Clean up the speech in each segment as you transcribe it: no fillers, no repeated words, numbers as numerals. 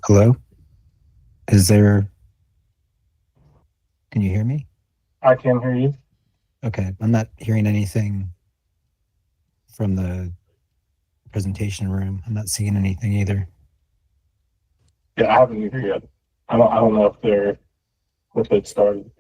Hello? Is there, can you hear me? I can hear you. Okay, I'm not hearing anything from the presentation room. I'm not seeing anything either. Yeah, I haven't either yet. I don't know if it started.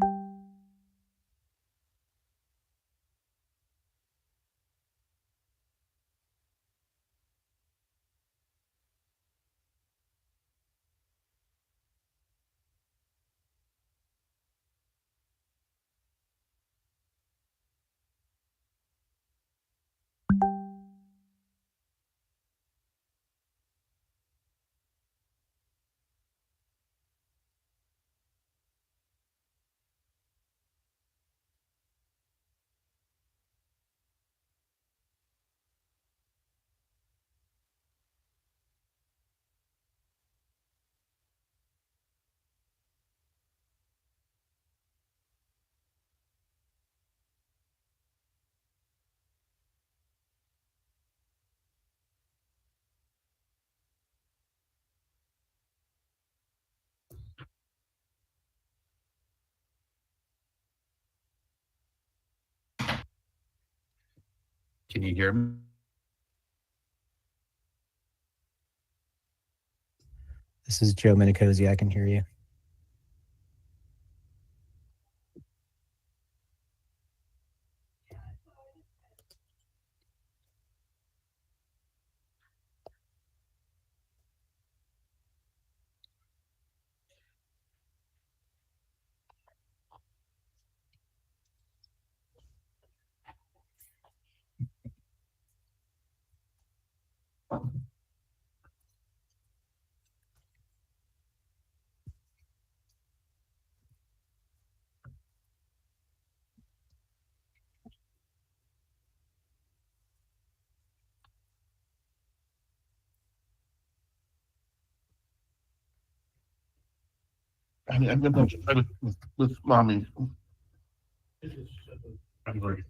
Can you hear me? This is Joe Minicozy. I can hear you. I'm gonna try with mommy. I'm ready.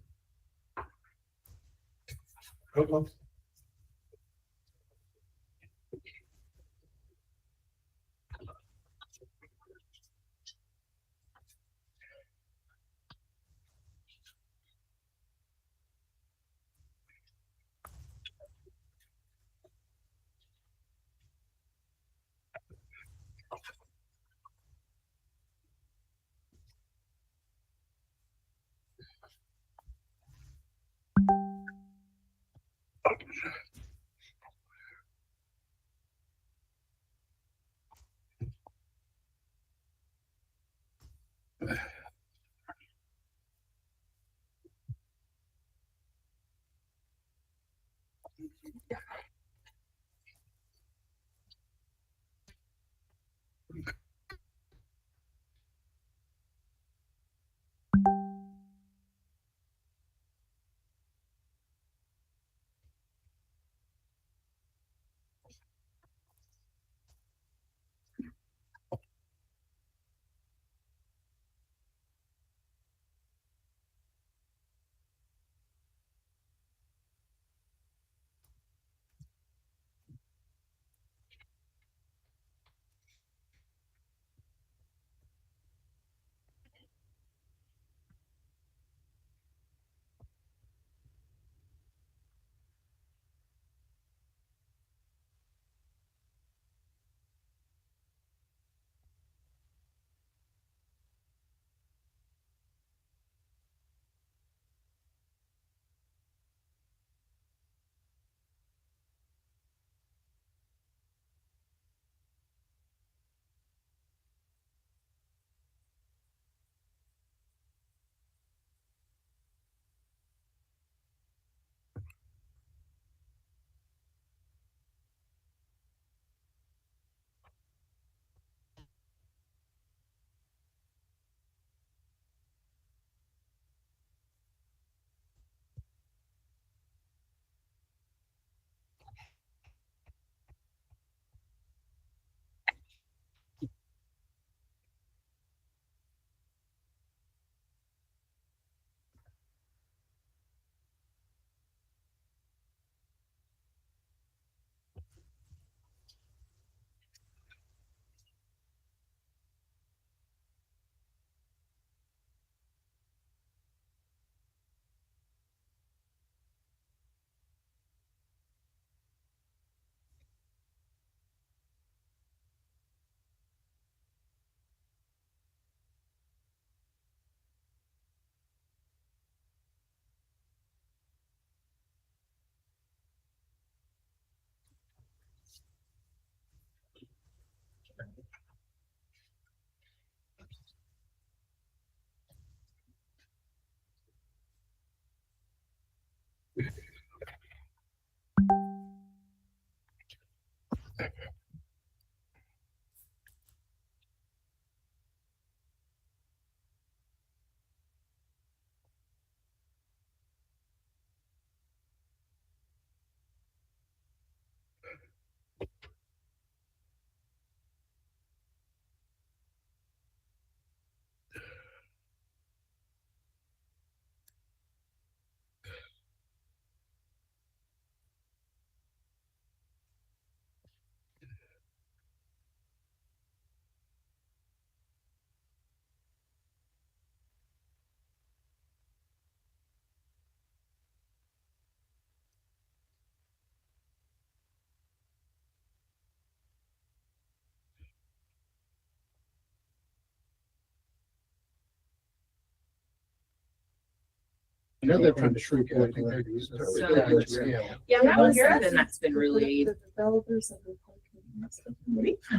I know they're trying to shrink it. I think they're using it. Yeah, that was something that's been really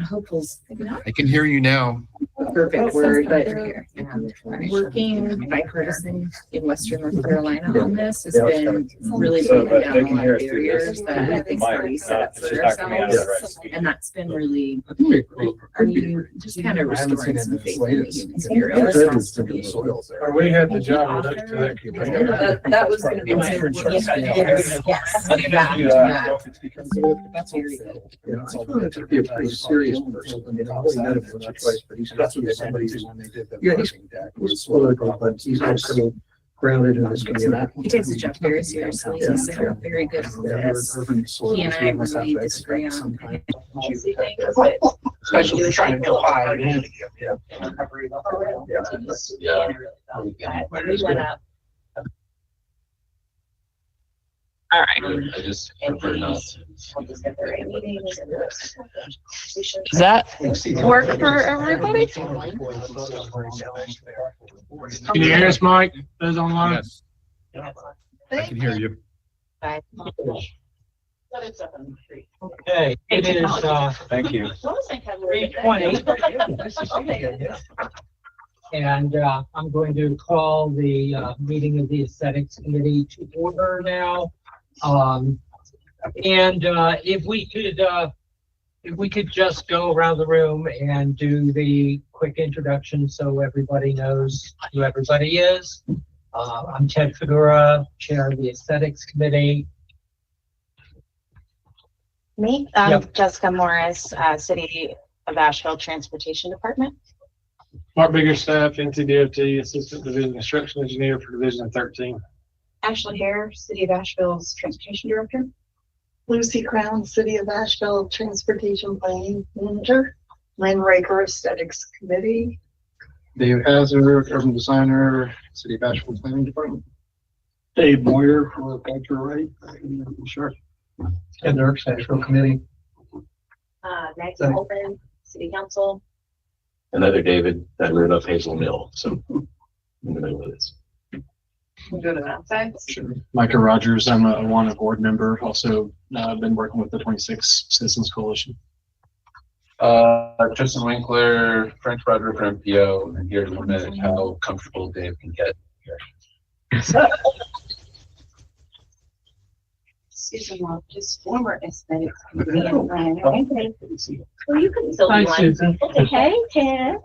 Hopefuls. I can hear you now. perfect word, but Here. working bipartisan in Western North Carolina on this has been really So, breaking but down they a can lot hear of us through barriers this. that I think already set up It's for just not coming out of the ourselves. right speaker. And that's been really, I just kind of I haven't seen restoring it some in faith this in the latest. human It spirit. says it's in the soils there. We had the job next to that. That was gonna be my. Yes. That's very good. Yeah, I found it to be a pretty serious person. I mean, I've only met him once or twice, but he's got somebody who, when they did the parking deck, was political, but he's also grounded in his community. He takes his job very seriously. He's very good at this. He and I really disagree on policy things, but Especially if you're trying to go high. we went up. All right. I just prefer not. Does That work for everybody? Can you hear us, Mike? Those online? Yes, I can hear you. Okay, it is, Thank you. 3:20. And, I'm going to call the, meeting of the Aesthetics Committee to order now. If we could just go around the room and do the quick introduction so everybody knows who everybody is. I'm Ted Fedora, Chair of the Aesthetics Committee. Me, Yep. Jessica Morris, City of Asheville Transportation Department. Mark Biggerstaff, NCDOT, Assistant Division Construction Engineer for Division 13. Ashley Hare, City of Asheville's Transportation Director. Lucy Crown, City of Asheville Transportation Planning Manager. Lynn Raker, Aesthetics Committee. Dave Hazard, urban designer, City of Asheville Planning Department. Dave Moyer, for Culture Right, sure. And Dirk, Asheville Committee. Maggie Sorry. Holman, City Council. Another David that live up Hazel Mill, so in the middle of this. Go to that side. Micah Rogers, I'm a WANA board member, also been working with the 26 Citizens Coalition. Tristan Winkler, French Roger for MPO, and here to limit how comfortable Dave can get here. Susan Love, just former aesthetics committee. And Brian. Well, you can still Hi, be one. Susan. Hey, Ted.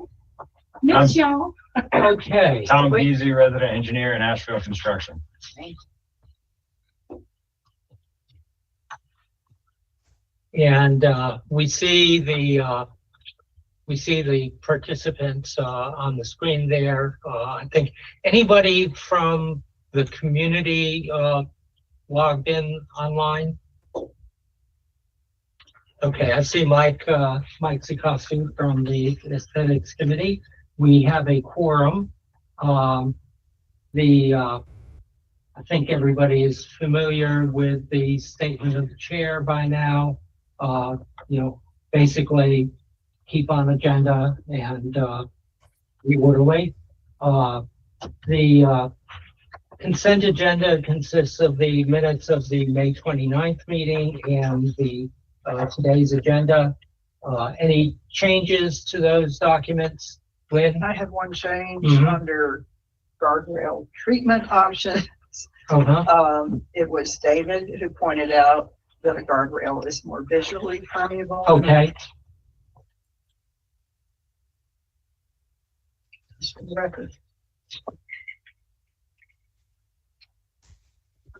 Miss y'all. Okay. Tom Beasley, resident engineer in Asheville Construction. And we see the participants on the screen there. I think anybody from the community logged in online. Okay, I see Mike Sikostu from the Aesthetics Committee. We have a quorum. I think everybody is familiar with the statement of the chair by now. Basically keep on agenda and be orderly. The consent agenda consists of the minutes of the May 29th meeting and the today's agenda. Any changes to those documents, Lynn? I have one change Mhm. under guardrail treatment options. Uh-huh. It was David who pointed out that a guardrail is more visually permeable. Okay, Just for the record.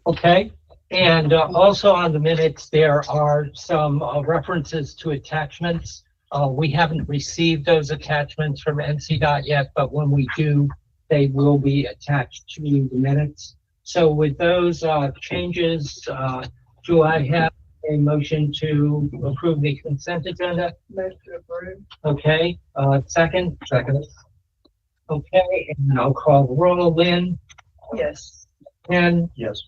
okay. And also on the minutes, there are some references to attachments. We haven't received those attachments from NCDOT yet, but when we do, they will be attached to the minutes. So with those changes, do I have a motion to approve the consent agenda? Move to approve. Okay, second? Second. Okay, and I'll call the roll. Lynn, Yes. Ken, Yes.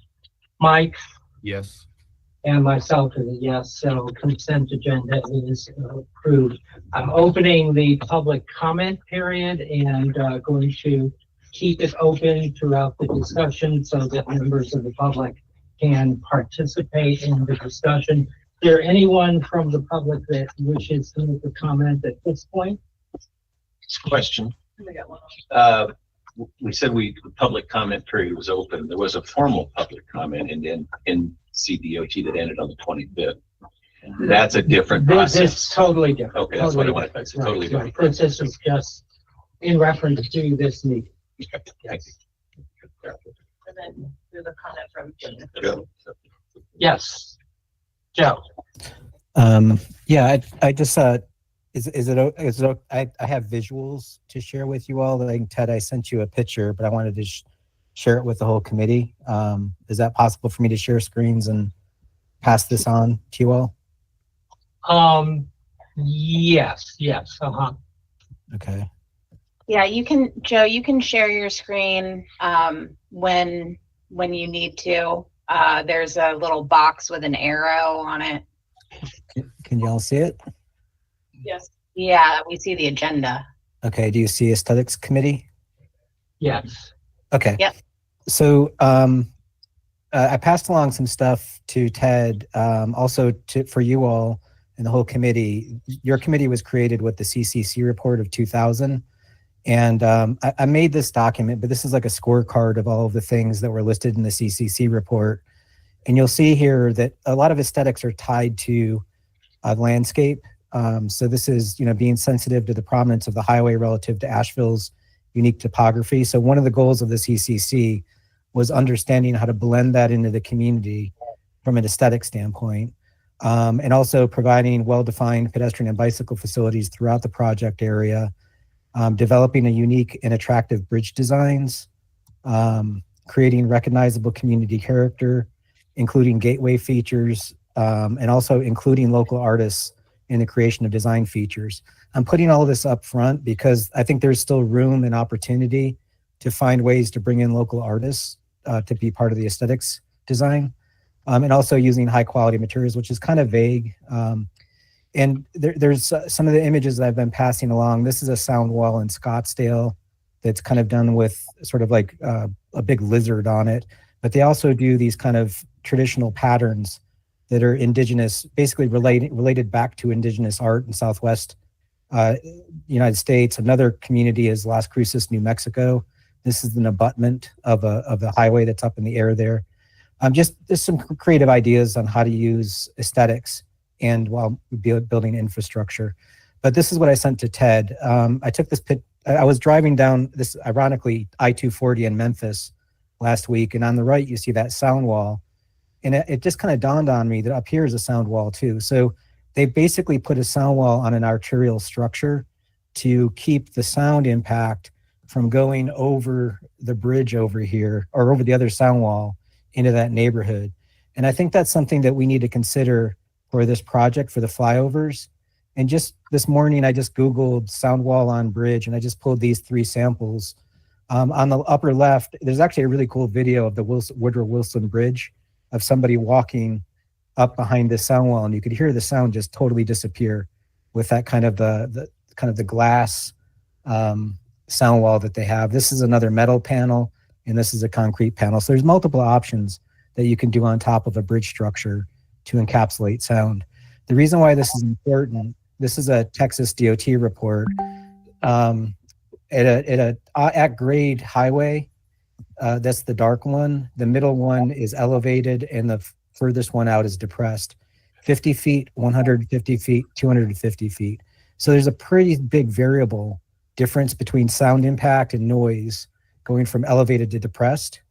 Mike, Yes. and myself is a yes, so consent agenda is approved. I'm opening the public comment period and going to keep it open throughout the discussion so that members of the public can participate in the discussion. Is there anyone from the public that wishes to make a comment at this point? Question. We said the public comment period was open. There was a formal public comment in CDOT that ended on the 25th. That's a different process. This is totally different. Okay, that's what I wanted to say. Totally different. Right. This is just in reference to this meeting. Okay, thank you. And then do the comment from Jim. Yes. Joe. Yeah, I just, I have visuals to share with you all. Like Ted, I sent you a picture, but I wanted to share it with the whole committee. Is that possible for me to share screens and pass this on to you all? Yes. Okay. Yeah, you can, Joe, you can share your screen when you need to. There's a little box with an arrow on it. Can you all see it? Yes. Yeah, we see the agenda. Okay. Do you see aesthetics committee? Yes. Okay. Yep. So I passed along some stuff to Ted, also for you all and the whole committee. Your committee was created with the CCC report of 2000. And I made this document, but this is like a scorecard of all of the things that were listed in the CCC report. And you'll see here that a lot of aesthetics are tied to landscape. So this is, being sensitive to the prominence of the highway relative to Asheville's unique topography. So one of the goals of the CCC was understanding how to blend that into the community from an aesthetic standpoint, and also providing well-defined pedestrian and bicycle facilities throughout the project area, developing a unique and attractive bridge designs, creating recognizable community character, including gateway features, and also including local artists in the creation of design features. I'm putting all of this up front because I think there's still room and opportunity to find ways to bring in local artists to be part of the aesthetics design, and also using high quality materials, which is kind of vague. And there's some of the images that I've been passing along. This is a sound wall in Scottsdale that's kind of done with sort of like a big lizard on it. But they also do these kind of traditional patterns that are indigenous, basically related back to indigenous art in Southwest United States. Another community is Las Cruces, New Mexico. This is an abutment of the highway that's up in the air there. There's some creative ideas on how to use aesthetics and while building infrastructure. But this is what I sent to Ted. I took this I was driving down this, ironically, I-240 in Memphis last week, and on the right, you see that sound wall. And it just kind of dawned on me that up here is a sound wall too. So they basically put a sound wall on an arterial structure to keep the sound impact from going over the bridge over here or over the other sound wall into that neighborhood. And I think that's something that we need to consider for this project for the flyovers. And just this morning, I just Googled sound wall on bridge and I just pulled these 3 samples. On the upper left, there's actually a really cool video of the Woodrow Wilson Bridge of somebody walking up behind this sound wall, and you could hear the sound just totally disappear with that kind of the glass sound wall that they have. This is another metal panel, and this is a concrete panel. So there's multiple options that you can do on top of a bridge structure to encapsulate sound. The reason why this is important, this is a Texas DOT report. At grade highway, that's the dark one. The middle one is elevated and the furthest one out is depressed. 50 feet, 150 feet, 250 feet. So there's a pretty big variable difference between sound impact and noise going from elevated to depressed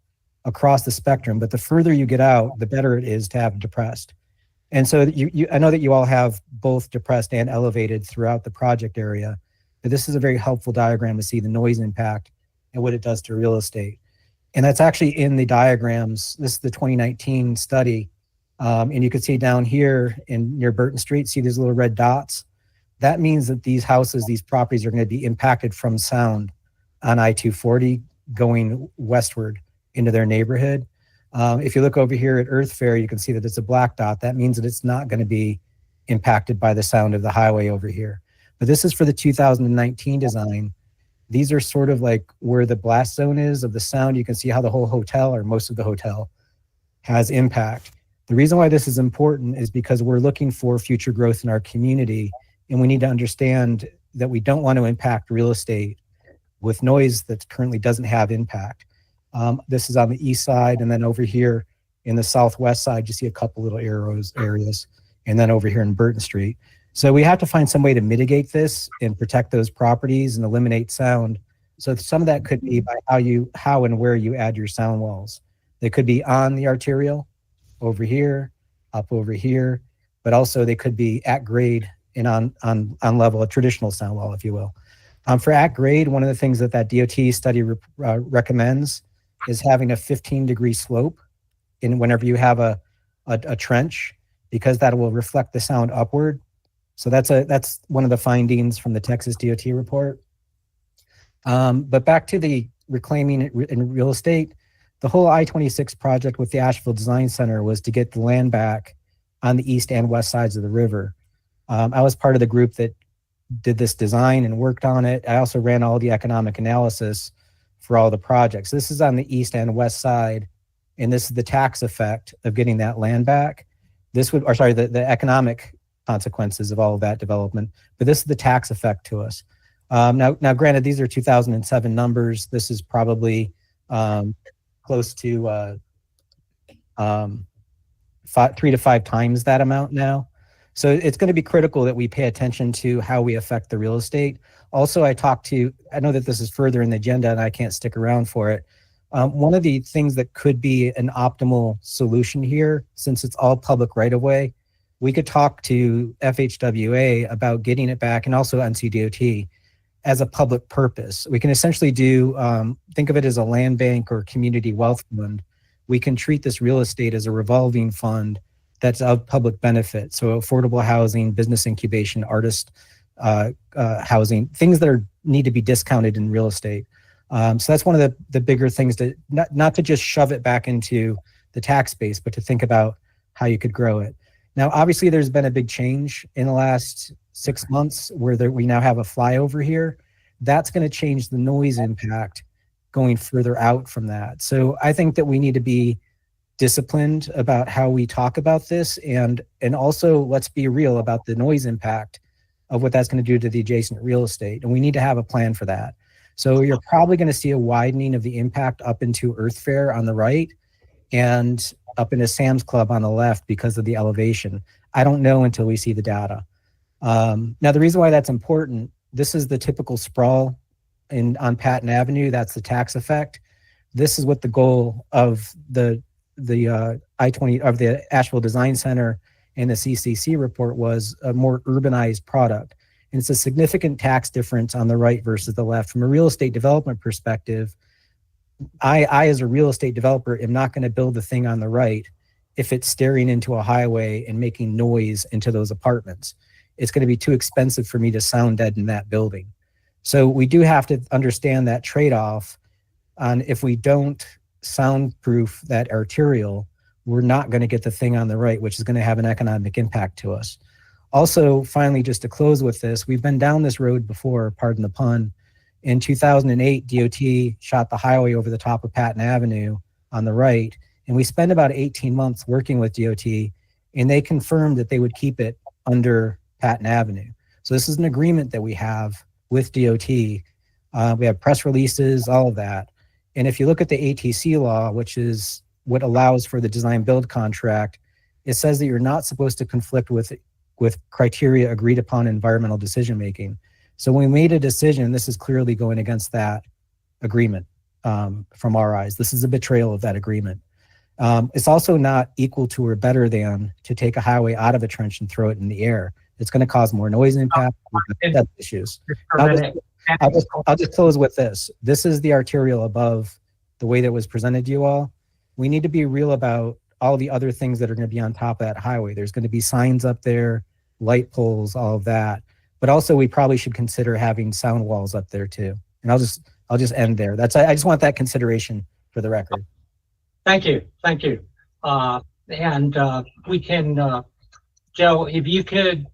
across the spectrum. But the further you get out, the better it is to have depressed. And so I know that you all have both depressed and elevated throughout the project area, but this is a very helpful diagram to see the noise impact and what it does to real estate. And that's actually in the diagrams. This is the 2019 study. And you can see down here near Burton Street, see these little red dots? That means that these houses, these properties are going to be impacted from sound on I-240 going westward into their neighborhood. If you look over here at Earth Fair, you can see that it's a black dot. That means that it's not going to be impacted by the sound of the highway over here. But this is for the 2019 design. these are sort of like where the blast zone is of the sound. You can see how the whole hotel or most of the hotel has impact. The reason why this is important is because we're looking for future growth in our community, and we need to understand that we don't want to impact real estate with noise that currently doesn't have impact. This is on the east side, and then over here in the southwest side, you see a couple little areas, and then over here in Burton Street. So we have to find some way to mitigate this and protect those properties and eliminate sound. So some of that could be by how and where you add your sound walls. They could be on the arterial, over here, up over here, but also they could be at grade and on level, a traditional sound wall, if you will. For at grade, one of the things that DOT study recommends is having a 15-degree slope in whenever you have a trench, because that will reflect the sound upward. So that's one of the findings from the Texas DOT report. But back to the reclaiming in real estate, the whole I-26 project with the Asheville Design Center was to get the land back on the east and west sides of the river. I was part of the group that did this design and worked on it. I also ran all the economic analysis for all the projects. This is on the east and west side, and this is the tax effect of getting that land back. The economic consequences of all of that development, but this is the tax effect to us. Now, granted, these are 2007 numbers. This is probably close to 3 to 5 times that amount now. So it's going to be critical that we pay attention to how we affect the real estate. Also, I know that this is further in the agenda and I can't stick around for it. One of the things that could be an optimal solution here, since it's all public right-of-way, we could talk to FHWA about getting it back, and also NCDOT, as a public purpose. We can essentially think of it as a land bank or community wealth fund. We can treat this real estate as a revolving fund that's of public benefit. So affordable housing, business incubation, artist housing, things that need to be discounted in real estate. So that's one of the bigger things, to not to just shove it back into the tax base, but to think about how you could grow it. Now, obviously, there's been a big change in the last 6 months where we now have a flyover here. That's going to change the noise impact going further out from that. So I think that we need to be disciplined about how we talk about this, and also let's be real about the noise impact of what that's going to do to the adjacent real estate. And we need to have a plan for that. So you're probably going to see a widening of the impact up into Earth Fair on the right and up into Sam's Club on the left because of the elevation. I don't know until we see the data. Now, the reason why that's important, this is the typical sprawl on Patton Avenue. That's the tax effect. This is what the goal of the I-20 of the Asheville Design Center and the CCC report was, a more urbanized product. And it's a significant tax difference on the right versus the left. From a real estate development perspective, I as a real estate developer am not going to build the thing on the right if it's staring into a highway and making noise into those apartments. It's going to be too expensive for me to sound dead in that building. So we do have to understand that trade-off on, if we don't soundproof that arterial, we're not going to get the thing on the right, which is going to have an economic impact to us. Also, finally, just to close with this, we've been down this road before, pardon the pun. In 2008, DOT shot the highway over the top of Patton Avenue on the right, and we spent about 18 months working with DOT, and they confirmed that they would keep it under Patton Avenue. So this is an agreement that we have with DOT. We have press releases, all of that. And if you look at the ATC law, which is what allows for the design build contract, it says that you're not supposed to conflict with criteria agreed upon environmental decision making. So when we made a decision, this is clearly going against that agreement from our eyes. This is a betrayal of that agreement. It's also not equal to or better than to take a highway out of a trench and throw it in the air. It's going to cause more noise impact, issues. I'll just close with this. This is the arterial above the way that was presented to you all. We need to be real about all the other things that are going to be on top of that highway. There's going to be signs up there, light poles, all of that. But also, we probably should consider having sound walls up there too. And I'll just end there. I just want that consideration for the record. Thank you. We can, Joe, if you could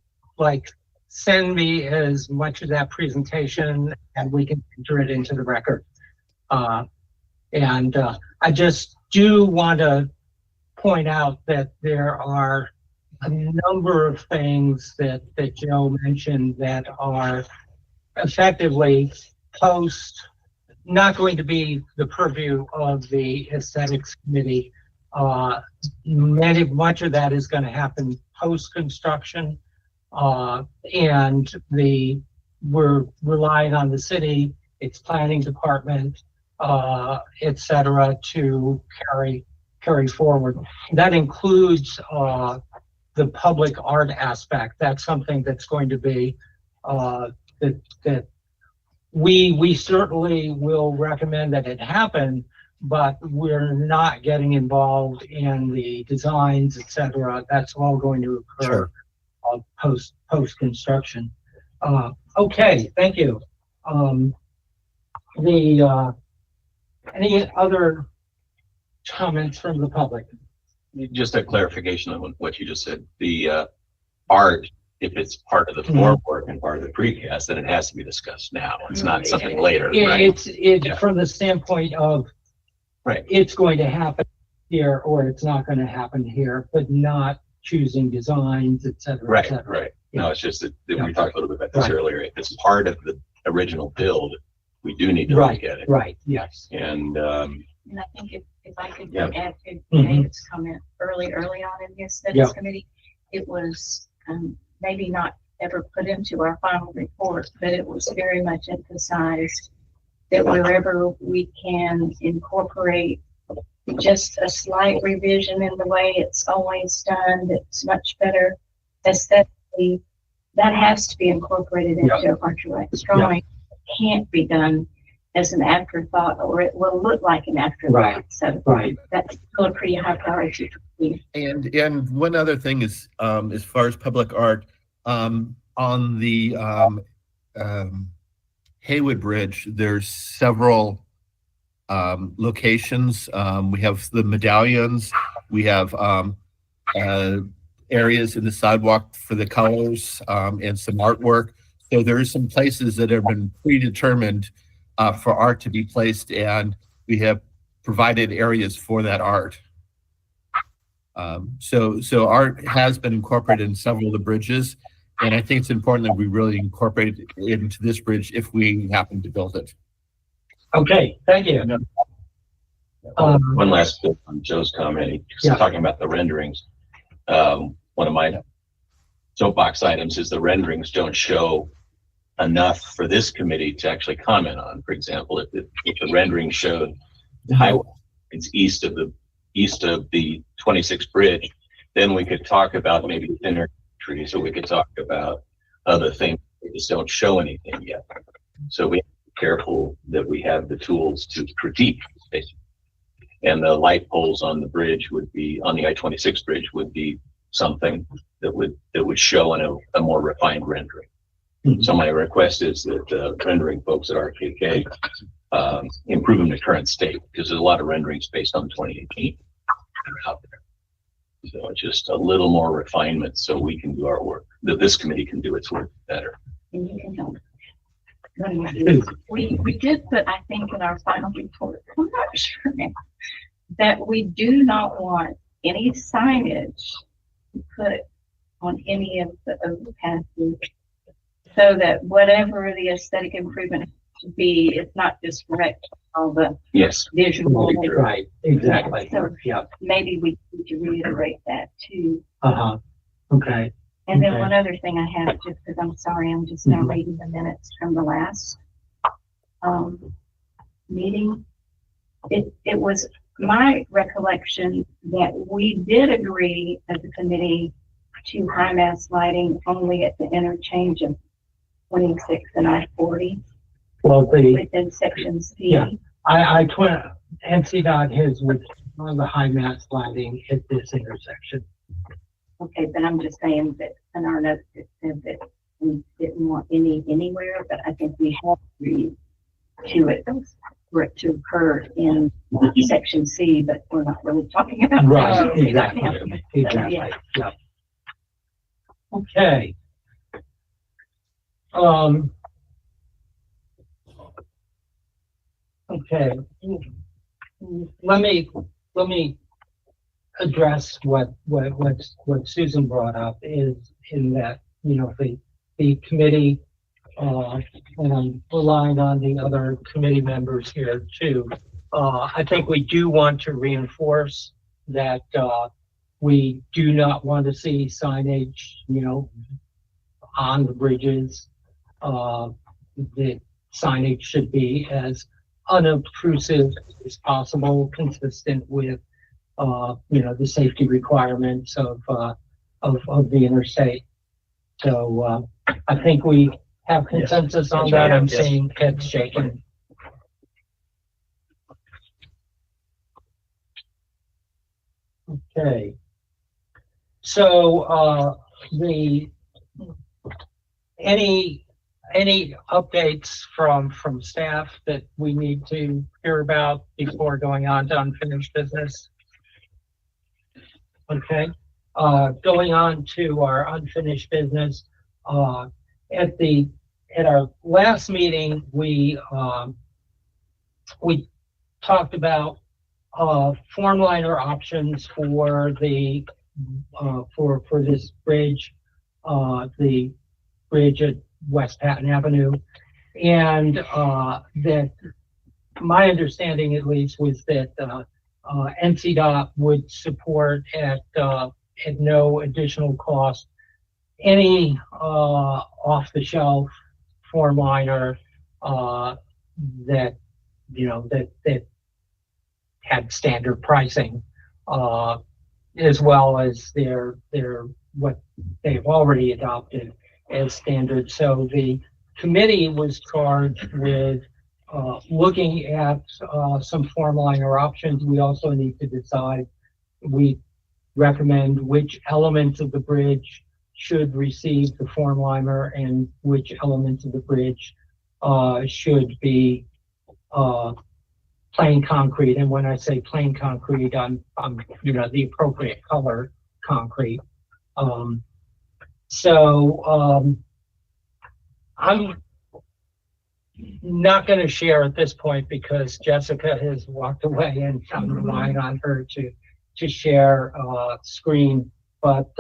send me as much of that presentation and we can enter it into the record. And I just do want to point out that there are a number of things that Joe mentioned that are effectively not going to be the purview of the aesthetics committee. Much of that is going to happen post-construction, and we're relying on the city, its planning department, et cetera, to carry forward. That includes the public art aspect. That's something that's going to be that we certainly will recommend that it happen, but we're not getting involved in the designs, et cetera. That's all going to occur post construction. Okay, thank you. Any other comments from the public? Just a clarification on what you just said. The art, if it's part of the form work and part of the precast, then it has to be discussed now. It's not something later, right? It's from the standpoint of, right, it's going to happen here or it's not going to happen here, but not choosing designs, et cetera, right, et cetera. right. No, it's just that we talked a little bit about this earlier. If it's part of the original build, we do need to look at it. Right, yes. And And I think if I could Yeah. add to David's comment early on in the aesthetics committee, it was maybe not ever put into our final report, but it was very much emphasized that wherever we can incorporate just a slight revision in the way it's always done, that's much better aesthetically, that has to be incorporated into our direct drawing. It can't be done as an afterthought, or it will look like an afterthought. Right. So that's still a pretty high priority for me. And one other thing is, as far as public art, on the Haywood Bridge, there's several locations. We have the medallions. We have areas in the sidewalk for the colors and some artwork. So there are some places that have been predetermined for art to be placed, and we have provided areas for that art. So art has been incorporated in several of the bridges, and I think it's important that we really incorporate it into this bridge if we happen to build it. Okay, thank you. one last bit on Joe's comment, he's talking about the renderings. One of my soapbox items is the renderings don't show enough for this committee to actually comment on. For example, if the rendering showed the highway, it's east of the 26 bridge, then we could talk about maybe thinner trees, or we could talk about other things. We just don't show anything yet. So we have to be careful that we have the tools to critique, basically. And the light poles on the bridge would be, on the I-26 bridge, would be something that would show in a more refined rendering. Mm-hmm. So my request is that rendering folks at RKK improve them to current state, because there's a lot of renderings based on 2018 that are out there. So it's just a little more refinement so we can do our work, that this committee can do its work better. And you can help. We did put, I think, in our final report, I'm not sure now, that we do not want any signage put on any of the passes, so that whatever the aesthetic improvement has to be, it's not just correct all the visual. Right, exactly. So maybe we need to reiterate that too. Okay. And then one other thing I have, just because I'm sorry, I'm just now reading the minutes from the last meeting. It was my recollection that we did agree as a committee to high mast lighting only at the interchange of 26 and I-40. Well, within section C. Yeah, NCDOT has withdrawn the high mast lighting at this intersection. Okay, but I'm just saying that in our notes it said that we didn't want any anywhere, but I think we have agreed to it for it to occur in section C, but we're not really talking about right. Exactly. Exactly. Yeah. Okay. Okay. Let me address what Susan brought up is in that, you know, the committee, and I'm relying on the other committee members here too. I think we do want to reinforce that, we do not want to see signage, you know, on the bridges. The signage should be as unobtrusive as possible, consistent with, you know, the safety requirements of the interstate. So, I think we have consensus on that. I'm seeing heads shaking. Okay. So, any updates from staff that we need to hear about before going on to unfinished business? Okay, going on to our unfinished business, at our last meeting, we talked about formliner options for the for this bridge, the bridge at West Patton Avenue, and that my understanding at least was that NCDOT would support at no additional cost any off-the-shelf formliner that, you know, that had standard pricing, as well as their what they've already adopted as standard. So the committee was charged with looking at some formliner options. We also need to decide, we recommend which elements of the bridge should receive the formliner and which elements of the bridge should be plain concrete. And when I say plain concrete, I'm you know, the appropriate color concrete. I'm not going to share at this point because Jessica has walked away and I'm relying on her to share screen. But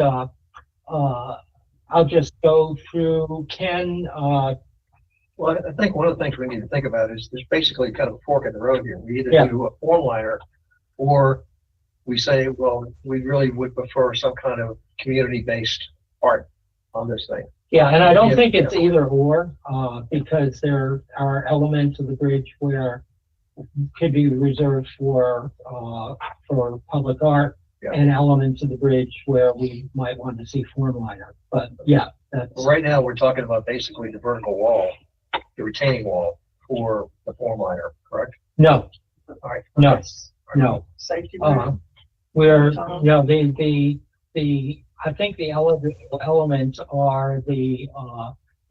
I'll just go through Ken. Well, I think one of the things we need to think about is there's basically kind of a fork in the road here. We either do a formliner, or we say, well, we really would prefer some kind of community-based art on this thing. Yeah, and I don't think it's either or, because there are elements of the bridge where could be reserved for public art, and elements of the bridge where we might want to see formliner. But yeah, that's well, right now we're talking about basically the vertical wall, the retaining wall for the formliner, correct? No. All right. No. No. Safety. We're no the I think the elements are the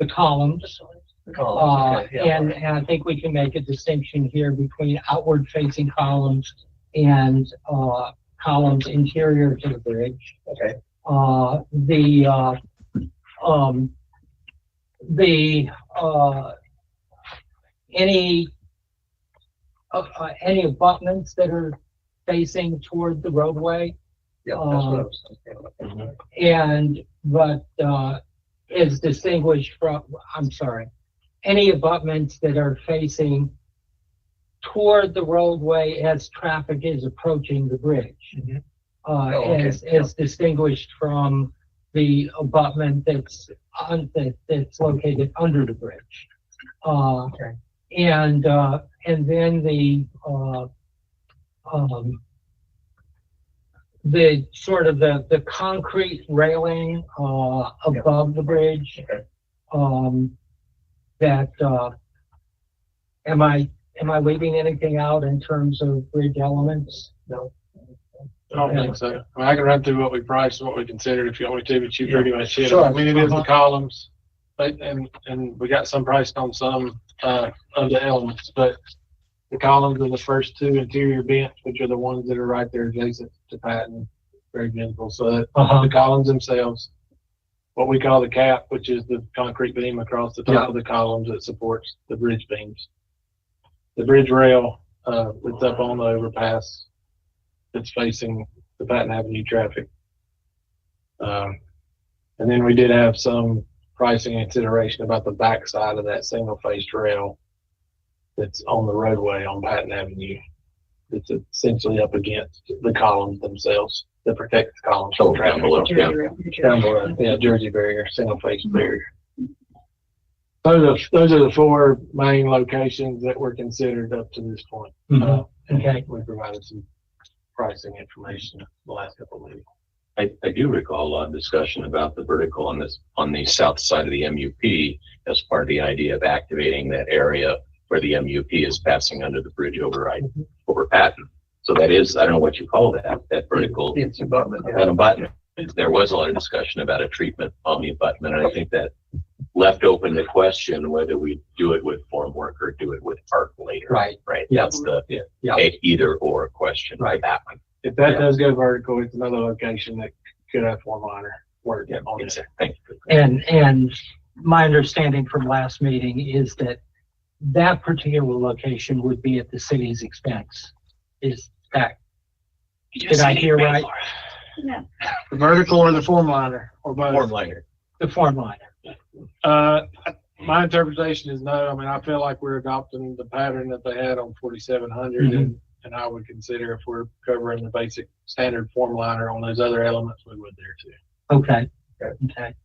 columns. The columns. Okay. And I think we can make a distinction here between outward facing columns and columns interior to the bridge. Okay. Any abutments that are facing toward the roadway. Yeah, that's what I was thinking. And but is distinguished from, I'm sorry, any abutments that are facing toward the roadway as traffic is approaching the bridge. Mm-hmm. Is distinguished from the abutment that's located under the bridge. Okay. And then the sort of the concrete railing above the bridge. Okay. That am I leaving anything out in terms of bridge elements? No. I don't think so. I mean, I can run through what we priced and what we considered if you want me to, but you pretty much hit it. Sure. I mean, it is the columns, but, and we got some priced on some of the elements, but the columns are the first two interior vents, which are the ones that are right there adjacent to Patton, very visible. So that the columns themselves, what we call the cap, which is the concrete beam across the top of the columns that supports the bridge beams. The bridge rail, it's up on the overpass. It's facing the Patton Avenue traffic. And then we did have some pricing consideration about the backside of that single faced rail that's on the roadway on Patton Avenue. It's essentially up against the columns themselves that protect the columns from traffic. Down below, yeah, Jersey barrier, single faced barrier. Those are the four main locations that were considered up to this point. Okay. We provided some pricing information the last couple of meetings. I do recall a lot of discussion about the vertical on the south side of the MUP as part of the idea of activating that area where the MUP is passing under the bridge over Patton. So that is, I don't know what you call that vertical. It's abutment. An abutment. There was a lot of discussion about a treatment on the abutment, and I think that left open the question whether we do it with formwork or do it with art later. Right. Yeah. That's the either or question. Right. That one. If that does go vertical, it's another location that could have form liner work on it. Thank you. And my understanding from last meeting is that that particular location would be at the city's expense. Is that, did I hear right? Yeah. The vertical or the form liner or both? Form liner. The form liner. My interpretation is no. I mean, I feel like we're adopting the pattern that they had on 4700 and I would consider if we're covering the basic standard form liner on those other elements, we would there too. Okay. Okay.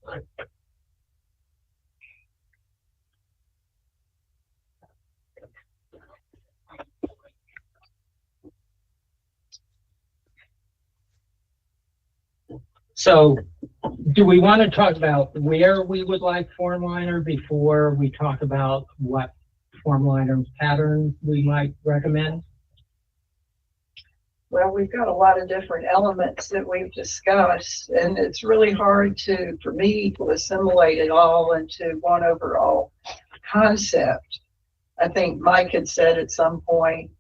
So do we want to talk about where we would like form liner before we talk about what form liner pattern we might recommend? Well, we've got a lot of different elements that we've discussed, and it's really hard for me to assimilate it all into one overall concept. I think Mike had said at some point,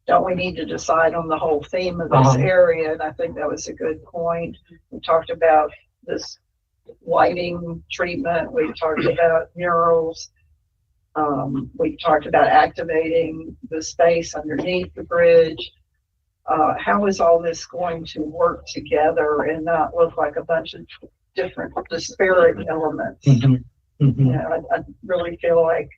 don't we need to decide on the whole theme of this area? And I think that was a good point. We talked about this lighting treatment. We talked about murals. We talked about activating the space underneath the bridge. How is all this going to work together and not look like a bunch of different disparate elements? I really feel like,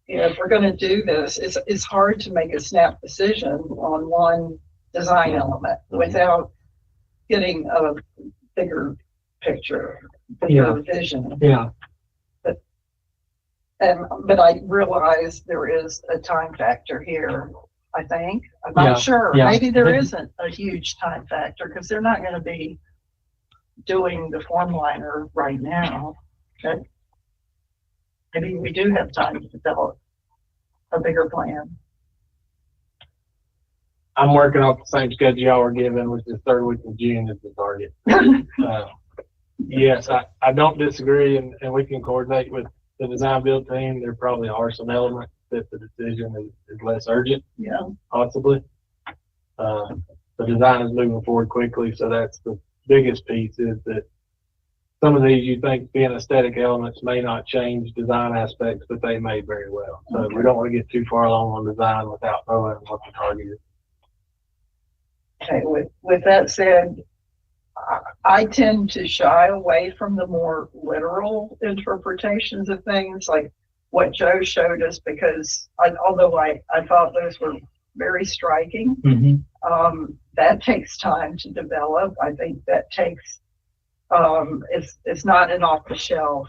if we're going to do this, it's hard to make a snap decision on one design element without getting a bigger picture, bigger vision. Yeah. But I realize there is a time factor here. I think. I'm not sure. Maybe there isn't a huge time factor because they're not going to be doing the form liner right now. Okay. Maybe we do have time to develop a bigger plan. I'm working off the same schedule y'all are given, which is third week of June is the target. Yes, I don't disagree, and we can coordinate with the design build team. There probably are some elements that the decision is less urgent. Yeah. Possibly. The design is moving forward quickly, so that's the biggest piece is that some of these you think being aesthetic elements may not change design aspects, but they may very well. So we don't want to get too far along on design without knowing what the target is. Okay, with that said, I tend to shy away from the more literal interpretations of things like what Joe showed us, because although I thought those were very striking, that takes time to develop. I think that takes, it's not an off-the-shelf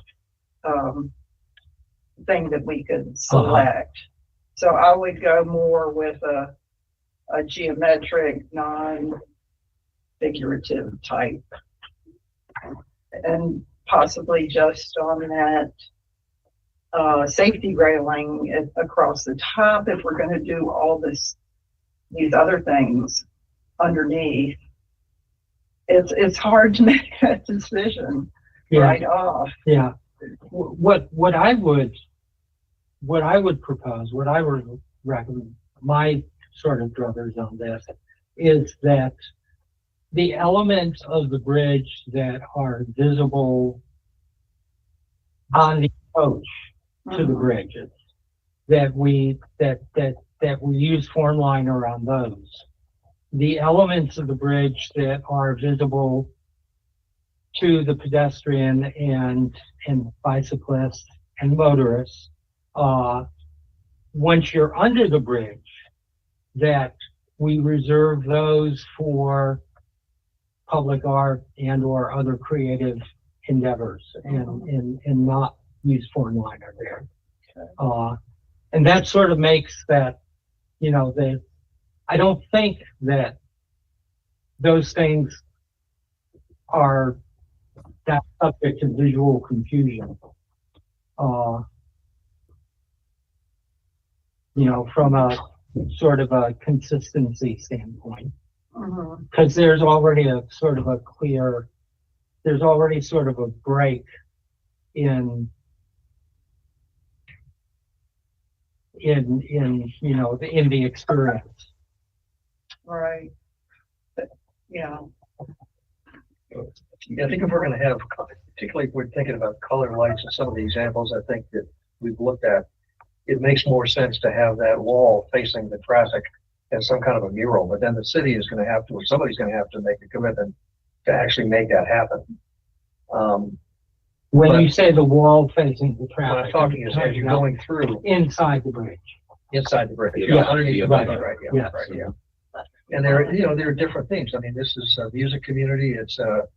thing that we could select. So I would go more with a geometric, non-figurative type, and possibly just on that safety railing across the top if we're going to do all these other things underneath. It's hard to make that decision right off. Yeah. What I would propose, what I would recommend, my sort of druthers on this is that the elements of the bridge that are visible on the approach to the bridges, that we use form liner on those. The elements of the bridge that are visible to the pedestrian and bicyclists and motorists, once you're under the bridge, that we reserve those for public art and or other creative endeavors and not use form liner there. And that sort of makes that, you know, I don't think that those things are that subject to visual confusion. You know, from a sort of a consistency standpoint, because there's already a sort of a clear, there's already sort of a break in you know, in the experience. Right. But, yeah. Yeah, I think if we're gonna have, particularly if we're thinking about color lights and some of the examples I think that we've looked at, it makes more sense to have that wall facing the traffic as some kind of a mural, but then the city is gonna have to, or somebody's gonna have to make a commitment to actually make that happen. When But- you say the wall facing the What traffic, I'm talking is as you're going through inside the bridge. inside the bridge, Yeah, underneath the right, bridge, right, yeah, yes. right, yeah. And there, you know, there are different themes. I mean, this is a music community, it's a,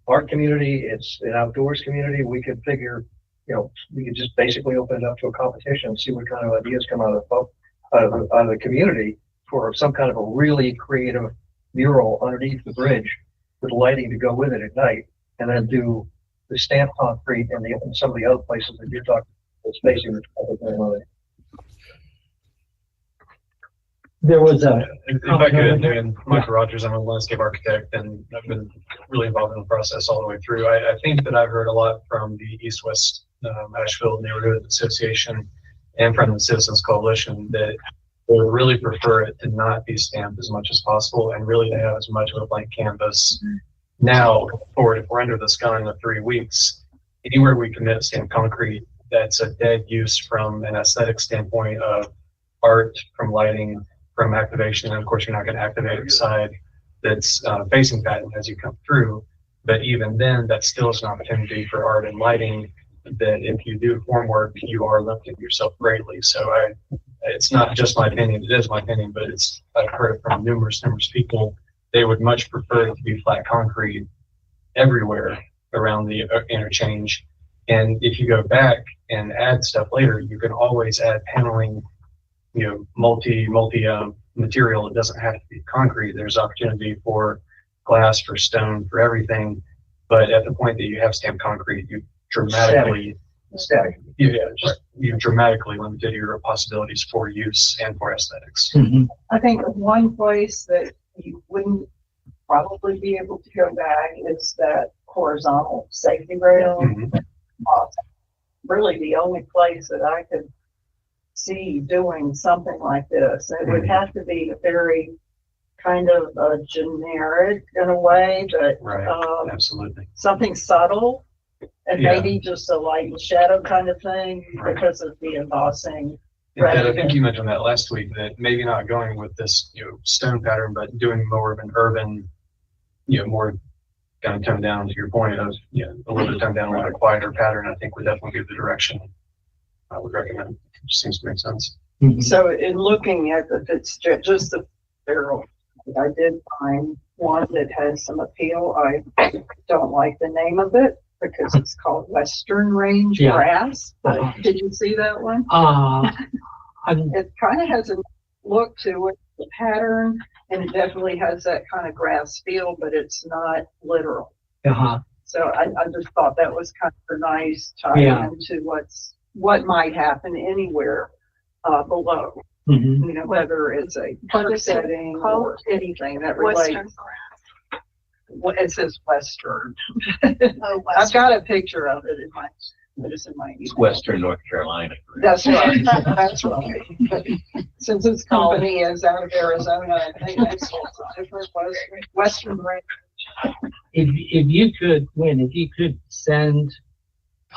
art community, it's an outdoors community. We could figure, you know, we could just basically open it up to a competition and see what kind of ideas come out of the community for some kind of a really creative mural underneath the bridge with lighting to go with it at night, and then do the stamped concrete and some of the other places that you're talking about, facing the traffic. There was a, If I could, and Michael Rogers, I'm a landscape architect, and I've been really involved in the process all the way through. I think that I've heard a lot from the East-West Asheville Neighborhood Association and from the Citizens Coalition that they would really prefer it to not be stamped as much as possible, and really to have as much of a blank canvas. Now, going forward, if we're under this gun of 3 weeks, anywhere we commit stamped concrete, that's a dead use from an aesthetic standpoint of art, from lighting, from activation. And of course, you're not going to activate the side that's facing pattern as you come through. But even then, that still is an opportunity for art and lighting that if you do form work, you are limiting yourself greatly. So it's not just my opinion, it is my opinion, but I've heard it from numerous people. They would much prefer it to be flat concrete everywhere around the interchange. And if you go back and add stuff later, you can always add paneling, you know, multi material. It doesn't have to be concrete. There's opportunity for glass, for stone, for everything. But at the point that you have stamped concrete, you dramatically, you've dramatically limited your possibilities for use and for aesthetics. I think one place that you wouldn't probably be able to go back is that horizontal safety rail. Really the only place that I could see doing something like this. It would have to be a very kind of generic in a way, but Absolutely. something subtle and Yeah. maybe just a light and shadow kind of thing because of the embossing. I think you mentioned that last week, that maybe not going with this, you know, stone pattern, but doing more of an urban, you know, more kind of toned down to your point of, you know, a little bit toned down, a little bit quieter pattern, I think would definitely be the direction I would recommend. Which seems to make sense. So in looking at it's just the barrel, I did find one that has some appeal. I don't like the name of it because it's called Western Range Grass. But did you see that one? It kind of has a look to it, the pattern, and it definitely has that kind of grass feel, but it's not literal. So I just thought that was kind of a nice tie into what might happen anywhere below. You know, whether it's a park setting or anything that relates. It says Western. I've got a picture of it in my It's Western North Carolina. That's right, that's right. Since this company is out of Arizona, I think that's different Western range. If you could, Win, if you could send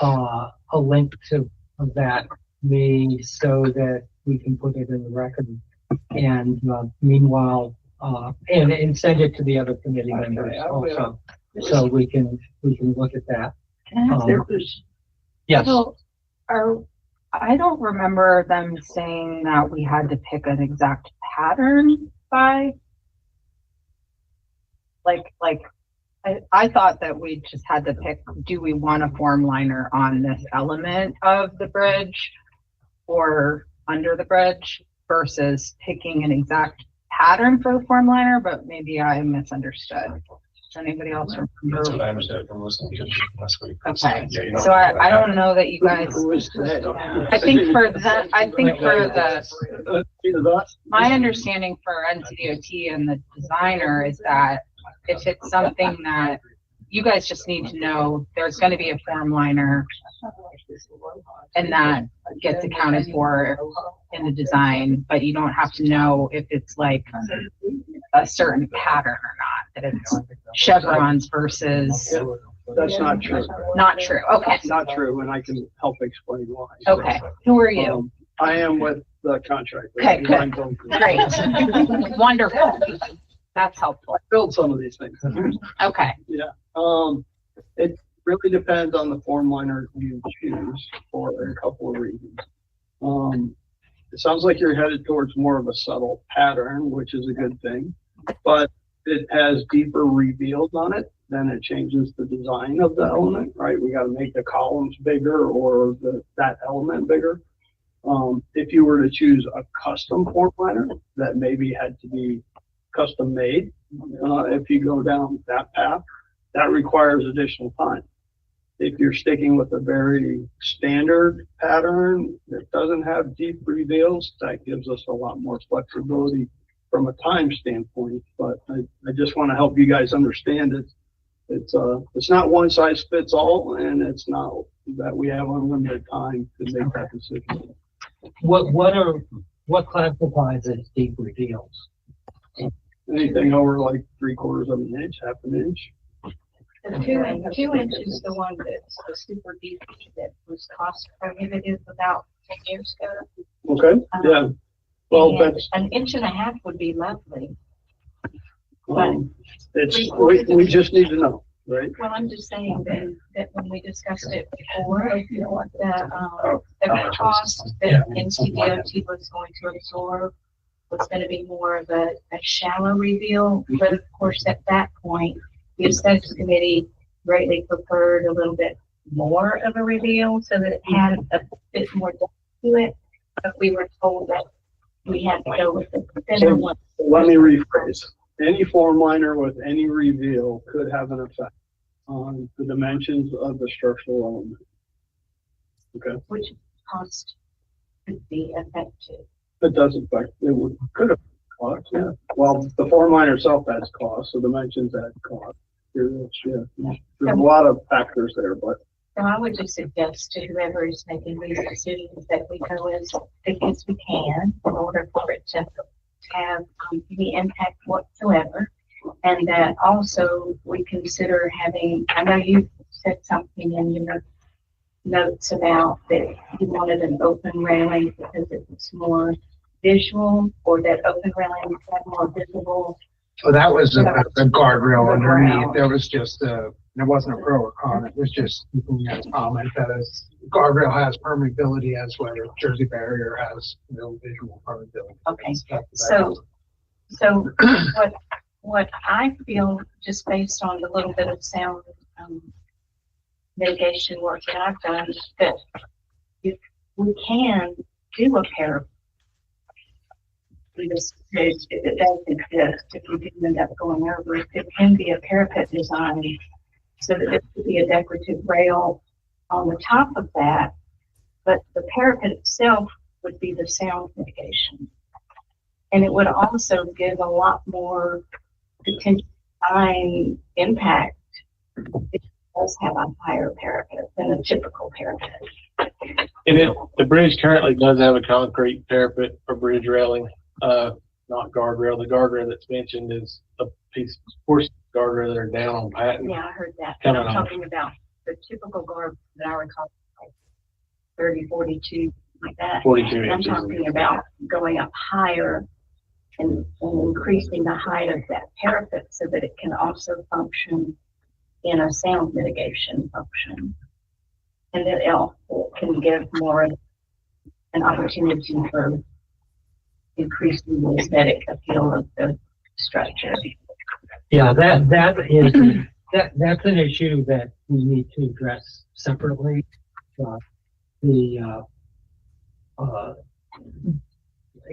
a link to that me so that we can put it in the record. And meanwhile, and send it to the other committee members also, so we can look at that. Can I ask their Yes. So, I don't remember them saying that we had to pick an exact pattern by, I thought that we just had to pick, do we want a form liner on this element of the bridge or under the bridge versus picking an exact pattern for the form liner, but maybe I misunderstood. Does anybody else remember? That's what I understood from listening to you last week. Okay, Yeah, you know, so I don't know that you guys, I think for my understanding for NCDOT and the designer is that if it's something that you guys just need to know, there's going to be a form liner and that gets accounted for in the design, but you don't have to know if it's like a certain pattern or not, that it's chevrons versus. That's not true. Not true. Okay. Not true, and I can help explain why. So, Okay. Who are you? I am with the contractor. Okay, good. Great. Wonderful. That's helpful. I build some of these things. Okay. Yeah. It really depends on the form liner you choose for a couple of reasons. It sounds like you're headed towards more of a subtle pattern, which is a good thing, but it has deeper reveals on it. Then it changes the design of the element, right? We got to make the columns bigger or that element bigger. If you were to choose a custom form liner that maybe had to be custom made, if you go down that path, that requires additional time. If you're sticking with a very standard pattern that doesn't have deep reveals, that gives us a lot more flexibility from a time standpoint. But I just want to help you guys understand it. It's not one size fits all, and it's not that we have unlimited time to make that decision. What classifies as deep reveals? Anything over like 3/4 of an inch, half an inch. The 2 inch is the one that's the super deep that was cost prohibitive about 10 years ago. Okay, yeah. Well, And that's, an inch and a half would be lovely. we just need to know, right? Well, I'm just saying that when we discussed it before, the cost that NCDOT was going to absorb was going to be more of a shallow reveal. But of course, at that point, the aesthetics committee greatly preferred a little bit more of a reveal so that it had a bit more depth to it. But we were told that we had to go with the thinner one. Let me rephrase. Any form liner with any reveal could have an effect on the dimensions of the structural element. Okay. Which cost could be affected. It does affect, could have cost, yeah. Well, the form liner itself has cost, so dimensions add cost. There's a lot of factors there, but. So I would just suggest to whoever is making these decisions that we go as thick as we can in order for it to have any impact whatsoever. And that also we consider having, I know you said something in your notes about that you wanted an open railing because it was more visual, or that open railing had more visible. So that was the guardrail underneath. There was just there wasn't a pro or con. It was just a comment that guardrail has permeability as whether Jersey barrier has no visual permeability. Okay, so what I feel, just based on the little bit of sound mitigation work that I've done, that if we can do a pair of this page, if it does exist, if we do end up going over it, it can be a parapet design so that it could be a decorative rail on the top of that, but the parapet itself would be the sound mitigation. And it would also give a lot more potential design impact if we does have a higher parapet than a typical parapet. The bridge currently does have a concrete parapet or bridge railing, not guardrail. The guardrail that's mentioned is a portion of guardrail that are down on Patton. Yeah, I heard that. But Coming I'm on. talking about the typical guard that I recall, like 30, 42, like that. 42 I'm inches. talking about going up higher and increasing the height of that parapet so that it can also function in a sound mitigation function. And that it can give more of an opportunity for increasing the aesthetic appeal of the structure. Yeah, that's an issue that we need to address separately.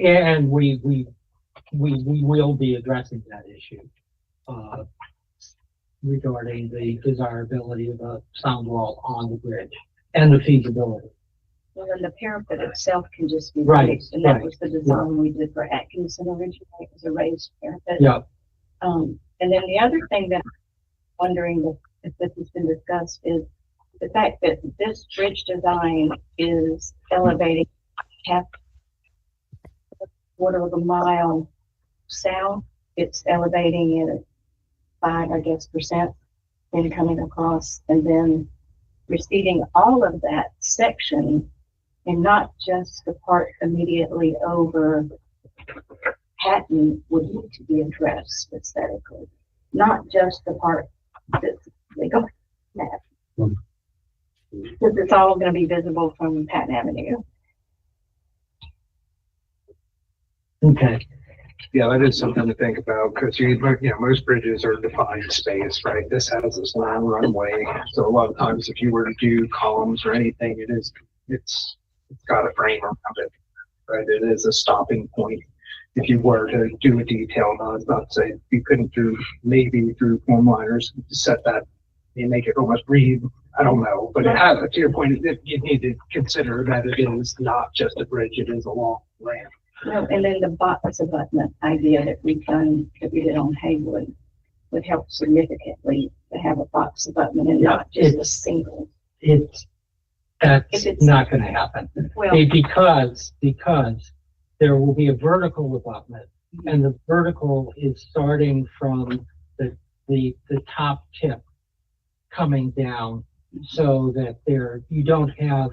And we will be addressing that issue regarding the desirability of a sound wall on the bridge and the feasibility. Well, then the parapet itself can just be Right, raised, and that right. was the design we did for Atkinson originally, it was a raised parapet. Yeah, And then the other thing that I'm wondering if this has been discussed is the fact that this bridge design is elevating half a quarter of a mile south. It's elevating it at 5%, then coming across and then receding all of that section, and not just the part immediately over Patton would need to be addressed aesthetically, not just the part that's legal. Because it's all going to be visible from Patton Avenue. okay. Yeah, that is something to think about, because most bridges are defined space, right? This has this long runway, so a lot of times if you were to do columns or anything, it's got a frame around it, right? It is a stopping point. If you were to do a detail, not to say you couldn't maybe through form liners set that and make it almost breathe. I don't know, but to your point, you need to consider that it is not just a bridge; it is a long ramp. Well, and then the box abutment idea that we did on Haywood would help significantly to have a box abutment and not just a single. That's not going to happen. Well, Because there will be a vertical abutment, and the vertical is starting from the top tip coming down, so that you don't have,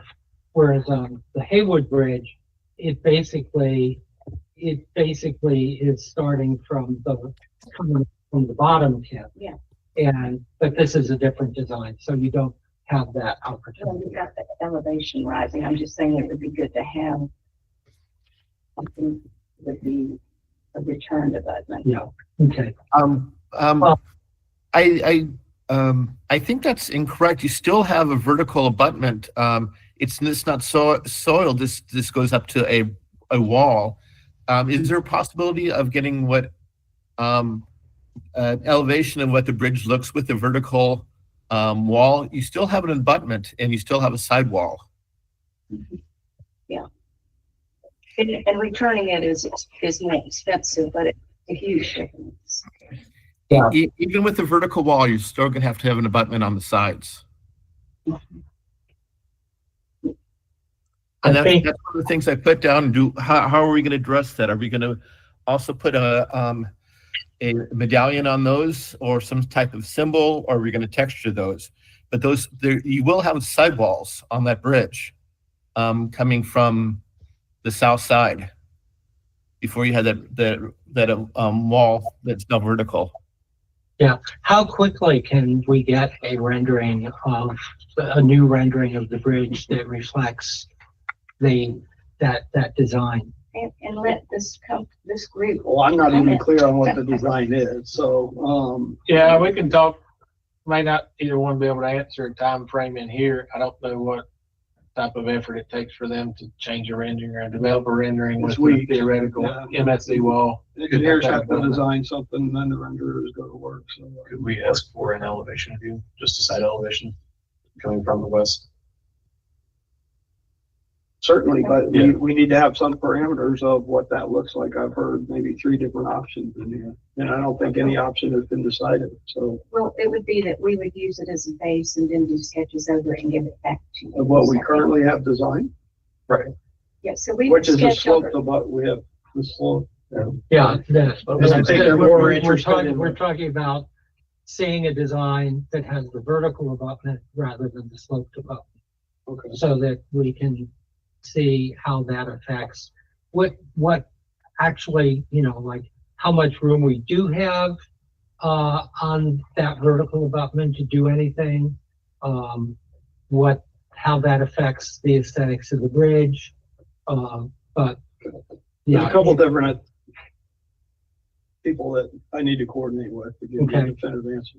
whereas on the Haywood Bridge, it basically is starting coming from the bottom tip. Yeah. But this is a different design, so you don't have that well, opportunity. we've got the elevation rising. I'm just saying it would be good to have something that would be a returned abutment. Yeah, okay. I think that's incorrect. You still have a vertical abutment. It's not soil. This goes up to a wall. Is there a possibility of getting what an elevation of what the bridge looks with the vertical wall? You still have an abutment and you still have a sidewall. Yeah. And returning it is more expensive, but it's a huge difference. Yeah. Even with the vertical wall, you're still going to have an abutment on the sides. And that's one of the things I put down. How are we going to address that? Are we going to also put a medallion on those, or some type of symbol, or are we going to texture those? But you will have sidewalls on that bridge coming from the south side before you have that wall that's now vertical. Yeah. How quickly can we get a new rendering of the bridge that reflects that design? And let this group. Well, I'm not even comment. clear on what the design is, so, Yeah, we can talk. May not either one be able to answer a time frame in here. I don't know what type of effort it takes for them to change a rendering or develop a rendering with the theoretical MSC wall. engineers have to design something, then the renderers go to work, so. Could we ask for an elevation view, just a side elevation coming from the west? Certainly, but Yeah. we need to have some parameters of what that looks like. I've heard maybe 3 different options in here, and I don't think any option has been decided, so. Well, it would be that we would use it as a base and then do sketches over it and give it back to you. Of what we currently have designed, Yeah, so we would which is the sketch slope over. of what we have, the slope. Yeah, Because I think they're more interested in. we're talking about seeing a design that has the vertical abutment rather than the sloped abutment, Okay. so that we can see how that affects what actually, like how much room we do have on that vertical abutment to do anything, how that affects the aesthetics of the bridge. But There's yeah, a couple different people that I need to coordinate with to give you a Okay. definitive answer.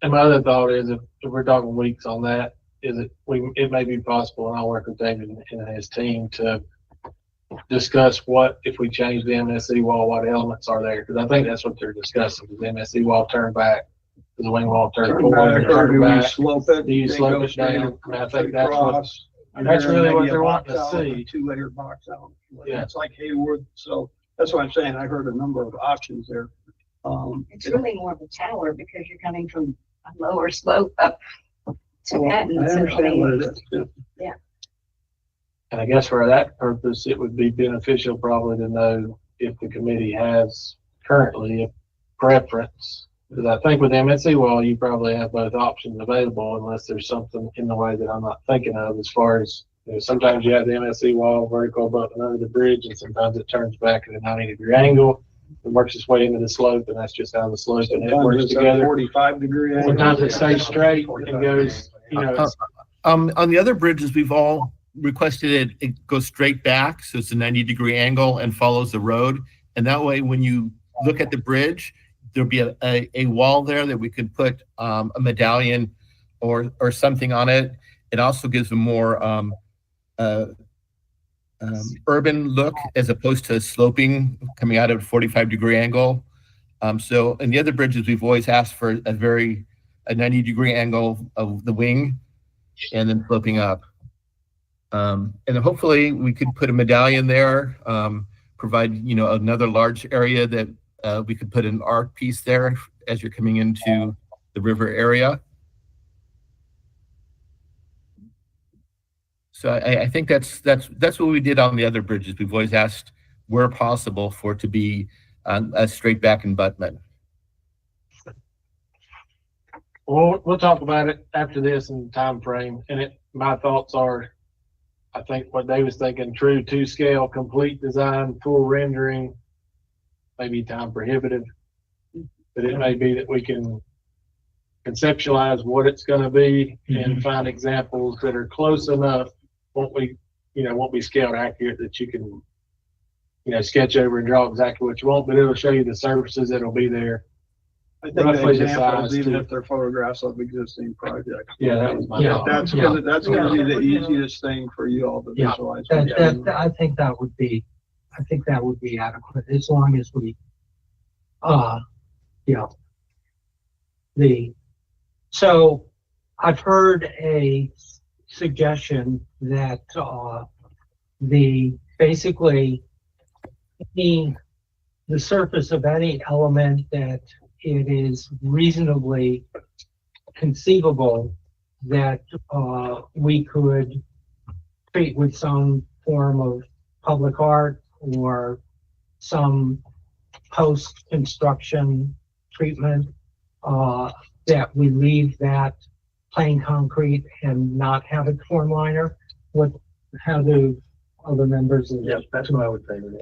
And my other thought is if we're talking weeks on that, it may be possible, and I'll work with David and his team to discuss what, if we change the MSE wall, what elements are there, because I think that's what they're discussing, is the MSE wall turn back, is the wing wall turn Turn forward, back, or turn do we back. slope it? Do you They slope go it straight down? And I think across, and that's then really what maybe a they're box wanting to out, see. a 2-layer box out. Yeah. It's like Haywood, so that's what I'm saying. I heard a number of options there. It's really more of a tower because you're coming from a lower slope up to I Athens. understand what it is. Yeah. And I guess for that purpose, it would be beneficial probably to know if the committee has currently a preference. Because I think with MSC wall, you probably have both options available unless there's something in the way that I'm not thinking of as far as, sometimes you have the MSC wall vertical abutment under the bridge and sometimes it turns back at a 90-degree angle and works its way into the slope, and that's just how the slope and it works Sometimes it's a together. 45-degree angle. Sometimes it stays straight and goes, it's On the other bridges, we've all requested it goes straight back, so it's a 90-degree angle and follows the road. And that way, when you look at the bridge, there'll be a wall there that we could put a medallion or something on it. It also gives a more urban look as opposed to sloping coming out at a 45-degree angle. So in the other bridges, we've always asked for a 90-degree angle of the wing and then sloping up. And then hopefully we could put a medallion there, provide, another large area that we could put an art piece there as you're coming into the river area. So I think that's what we did on the other bridges. We've always asked where possible for it to be a straight back abutment. We'll talk about it after this in time frame. And my thoughts are, I think what Dave was thinking, true to scale, complete design, full rendering, maybe time prohibitive. But it may be that we can conceptualize what it's going to be and find examples that are close enough. Won't be scaled accurate that you can, sketch over and draw exactly what you want, but it'll show you the surfaces that'll be there. I think the Roughly the examples, size even too. if they're photographs of existing projects. Yeah, that was my thought. That's gonna be the easiest thing for you all to Yeah. visualize. I think that would be adequate as long as we, so I've heard a suggestion that, basically the surface of any element that it is reasonably conceivable that we could treat with some form of public art or some post-construction treatment, that we leave that plain concrete and not have it form liner. How do other members of Yes, that's what I would favor.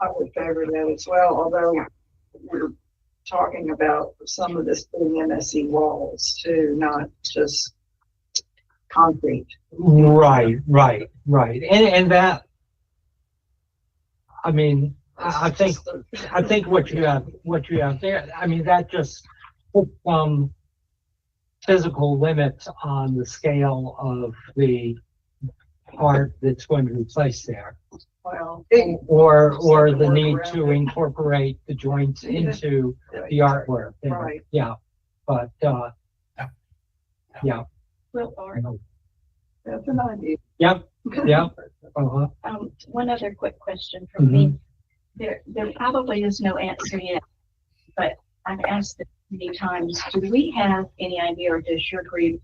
I would favor that as well, although we're talking about some of this being MSE walls too, not just concrete. Right. And that, I mean, I think what you have there, I mean, that just puts some physical limits on the scale of the art that's going to be placed there. Well, Or the need to incorporate the joints into the artwork. Right. Yeah, but, yeah. Well, art, that's an idea. Yep, Yeah. Uh-huh. One other quick question from me. There probably is no answer yet, but I've asked this many times. Do we have any idea, or does your group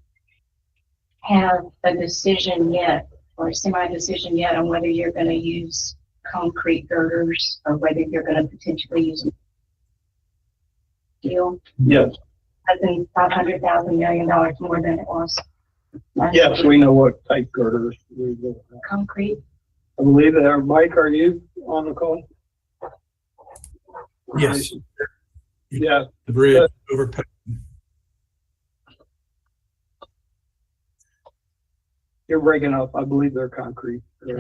have a decision yet, or a semi-decision yet, on whether you're going to use concrete girders or whether you're going to potentially use steel? Yes, I think $500,000 million more than it was. yes, we know what type girders we will have. Concrete. I believe that, Mike, are you on the call? Yes. Yeah, The bridge over. you're breaking up. I believe they're concrete. On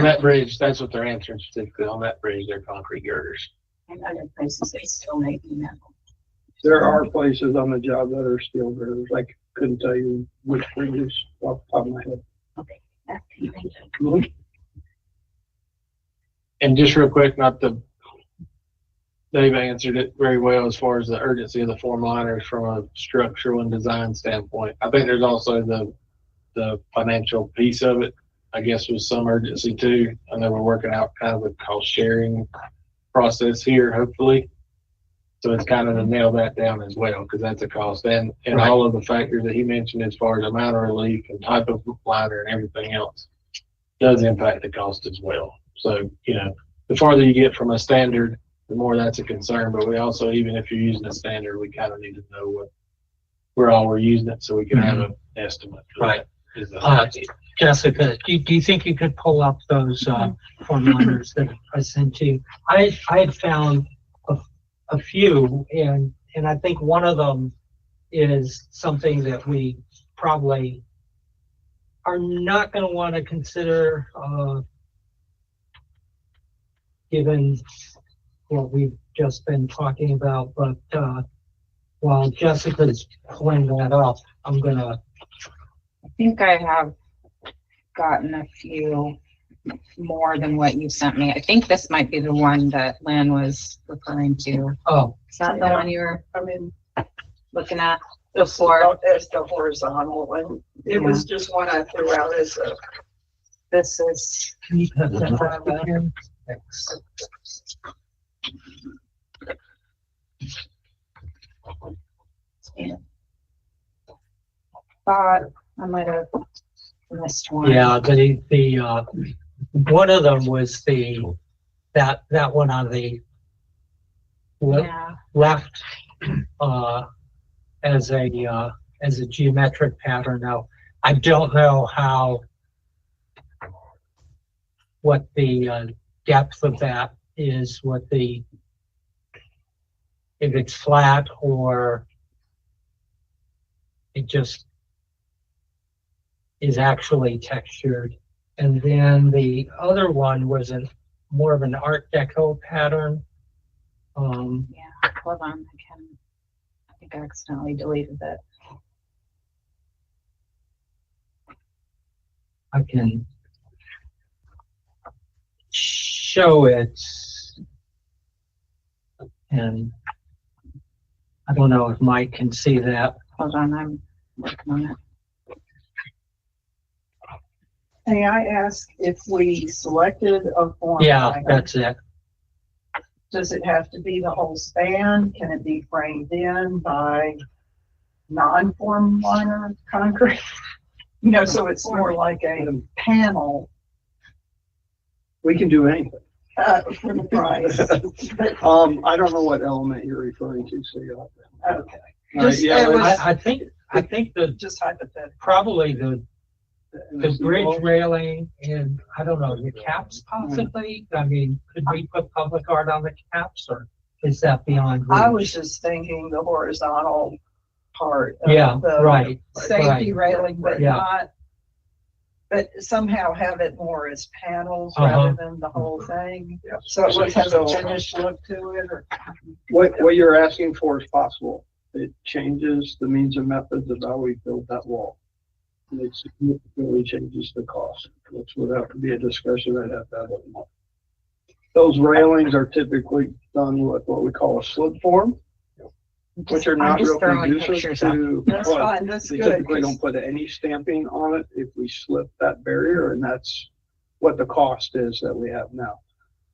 that bridge, that's what they're answering specifically. On that bridge, they're concrete girders. And other places they still make metal. There are places on the job that are steel girders. I couldn't tell you which bridges off the top of my head. Okay. Thank you. And just real quick, Dave answered it very well as far as the urgency of the form liners from a structural and design standpoint. I think there's also the financial piece of it, I guess, with some urgency too. I know we're working out kind of a cost sharing process here, hopefully. So it's kind of to nail that down as well, because that's a cost. And Right. all of the factors that he mentioned as far as amount of relief and type of liner and everything else does impact the cost as well. So, the farther you get from a standard, the more that's a concern. But we also, even if you're using a standard, we kind of need to know where we're using it so we can have an estimate. Right. Jessica, do you think you could pull up those form liners that I sent you? I had found a few, and I think one of them is something that we probably are not going to want to consider, given what we've just been talking about. But while Jessica's pulling that up, I'm gonna. I think I have gotten a few more than what you sent me. I think this might be the one that Lynn was referring to. Oh, Is that the one you were I mean, looking at this before? is the horizontal one. It was just one I threw out as a. This is, can you have that up again? Thanks. thought I might have missed one. Yeah, the one of them was that one on the Yeah. left as a geometric pattern. Now, I don't know what the depth of that is, if it's flat or it just is actually textured. And then the other one was more of an Art Deco pattern. Yeah, hold on, I think I accidentally deleted it. I can show it, and I don't know if Mike can see that. Hold on, I'm working on it. May I ask if we selected a form? Yeah, liner, that's it. does it have to be the whole span? Can it be framed in by non-form liner concrete? So it's more like a panel We can do anything. for the price. But, I don't know what element you're referring to, so you'll have to. okay, Right, yeah, it was- I think the just hypothetical. probably the bridge railing and I don't know, the caps possibly. I mean, could we put public art on the caps, or is that beyond I reach? was just thinking the horizontal part Yeah, of the right. safety railing, but Yeah. not, but somehow have it more as panels Uh-huh. rather than the whole thing. So it would have a finished look to it, or What you're asking for is possible. It changes the means and methods of how we build that wall. And it significantly changes the cost, which would have to be a discussion I'd have to have. with Mark. Those railings are typically done with what we call a slip form. which are I'm not just real throwing conducive pictures up. to. That's what fine, that's They good. typically don't put any stamping on it if we slip that barrier, and that's what the cost is that we have now.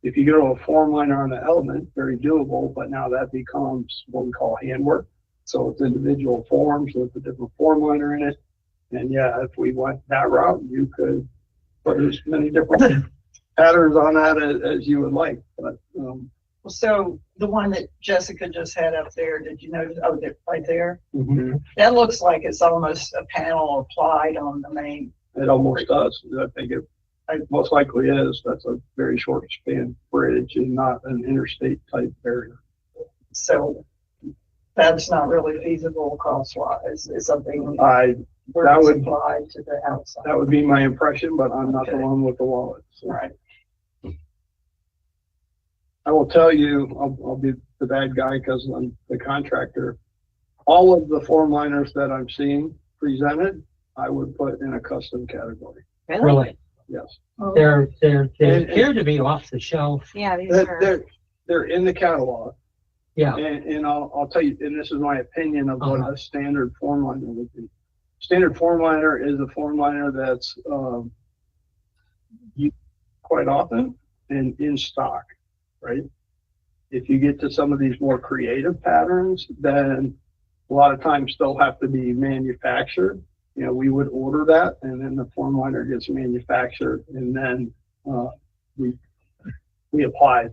If you go to a form liner on the element, very doable, but now that becomes what we call handwork. So it's individual forms with a different form liner in it. And yeah, if we went that route, you could put as many different patterns on that as you would like. But So the one that Jessica just had up there, did you notice, oh, right there? mhm, That looks like it's almost a panel applied on the main. it almost does. I think it most likely is. That's a very short span bridge and not an interstate type barrier. So that's not really feasible cost wise. It's something That where it's would- applied to the outside. That would be my impression, but I'm not the Okay. one with the wallet. So. Right. I will tell you, I'll be the bad guy because I'm the contractor. All of the form liners that I'm seeing presented, I would put in a custom category. Really, Yes. they And- appear to be off the shelf. Yeah, these are. They're in the catalog. Yeah, And I'll tell you, and this is my opinion of what Uh-huh. a standard form liner would be. Standard form liner is a form liner that's used quite often and in stock, right? If you get to some of these more creative patterns, then a lot of times they'll have to be manufactured. You know, we would order that, and then the form liner gets manufactured, and then we apply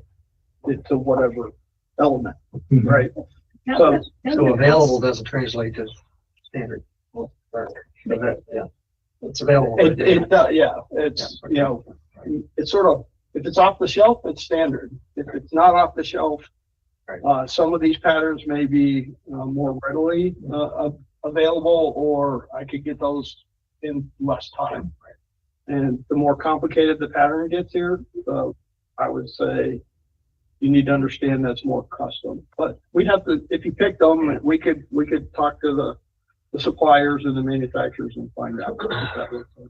it to whatever element, right? So So available doesn't translate to standard. Yeah. It's available. it does, yeah, it's, you know, it's sort of, if it's off the shelf, it's standard. If it's not off the shelf, some of these patterns may be more readily available, or I could get those in less time. And the more complicated the pattern gets here, I would say you need to understand that's more custom. But we'd have to, if you picked them, we could talk to the suppliers and the manufacturers and find out what that looks like.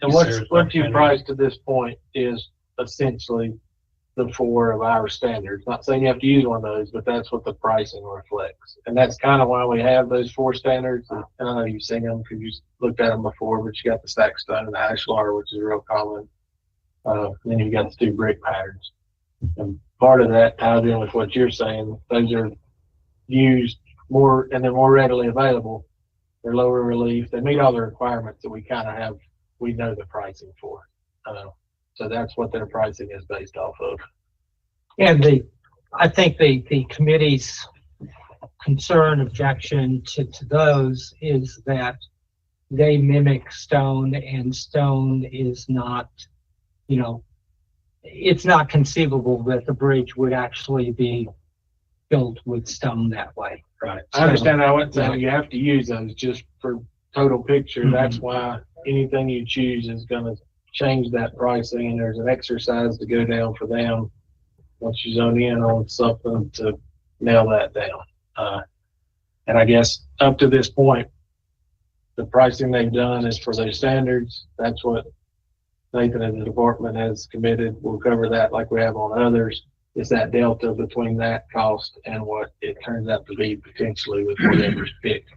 And what you priced to this point is essentially the 4 of our standards. Not saying you have to use one of those, but that's what the pricing reflects. And that's kind of why we have those 4 standards. And I know you've seen them because you looked at them before, but you got the stack stone and the ashlar, which is real common. And then you got the 2 brick patterns. And part of that ties in with what you're saying. Those are used more and they're more readily available. They're lower relief. They meet all the requirements that we kind of have, we know the pricing for. So that's what their pricing is based off of. and I think the committee's concern, objection to those is that they mimic stone, and stone is not, you know, it's not conceivable that the bridge would actually be built with stone that way. Right. I understand. I wasn't saying you have to use those, just for total picture. That's why anything you choose is gonna change that pricing, and there's an exercise to go down for them once you zone in on something to nail that down. And I guess up to this point, the pricing they've done is for those standards. That's what Nathan and the department has committed. We'll cover that like we have on others. It's that delta between that cost and what it turns out to be potentially with whatever's picked.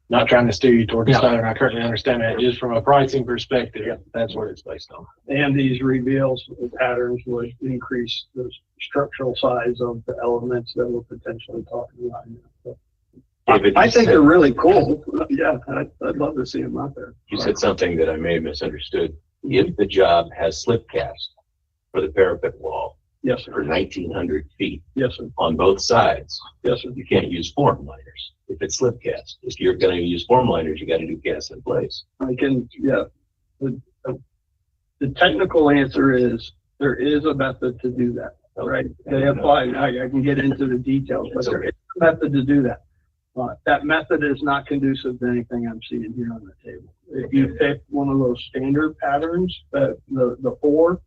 Not trying to steer you toward the stone. I currently understand that. Just from a pricing perspective, that's what it's based on. And these reveals, the patterns would increase the structural size of the elements that we're potentially talking about. So, David, I you think said- they're really cool. Yeah, I'd love to see them out there. You said something that I may have misunderstood. If the job has slip cast for the parapet wall Yes, sir. for 1,900 feet Yes, sir. on both sides, Yes, sir. you can't use form liners if it's slip cast. If you're gonna use form liners, you gotta do cast in place. I can, yeah. The technical answer is there is a method to do that, right? They apply, I can get into the details, but there is a method to do that. That method is not conducive to anything I'm seeing here on the table. If you pick one of those standard patterns, the 4,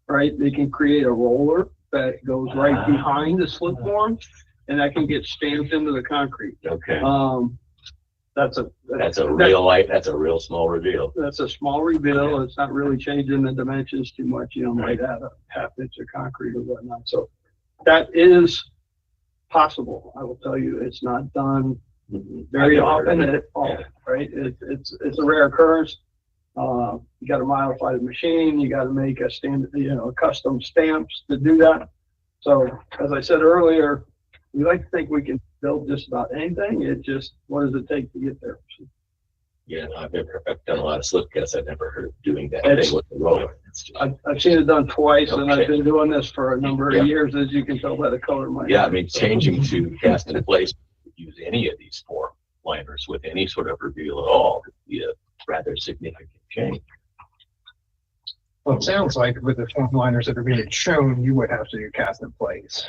right, they can create a roller that goes right behind the slip form, and that can get stamped into the concrete. Okay. That's That's a real small reveal. That's a small reveal. It's not really changing the dimensions too much. You know, might add a half inch of concrete or whatnot. So that is possible. I will tell you, it's not done very often at all, right? It's a rare occurrence. You gotta modify the machine, you gotta make a standard, custom stamps to do that. So, as I said earlier, we like to think we can build just about anything. It just, what does it take to get there? Yeah, I've done a lot of slip casts. I've never heard of doing that It's- thing with the roller. It's just, I've seen it done twice, and I've Okay. been doing this for a number Yeah. of years, as you can tell by the color of my. yeah, I mean, changing to cast in place, use any of these four liners with any sort of reveal at all, would be a rather significant change. Well, it sounds like with the form liners that are being shown, you would have to do cast in place.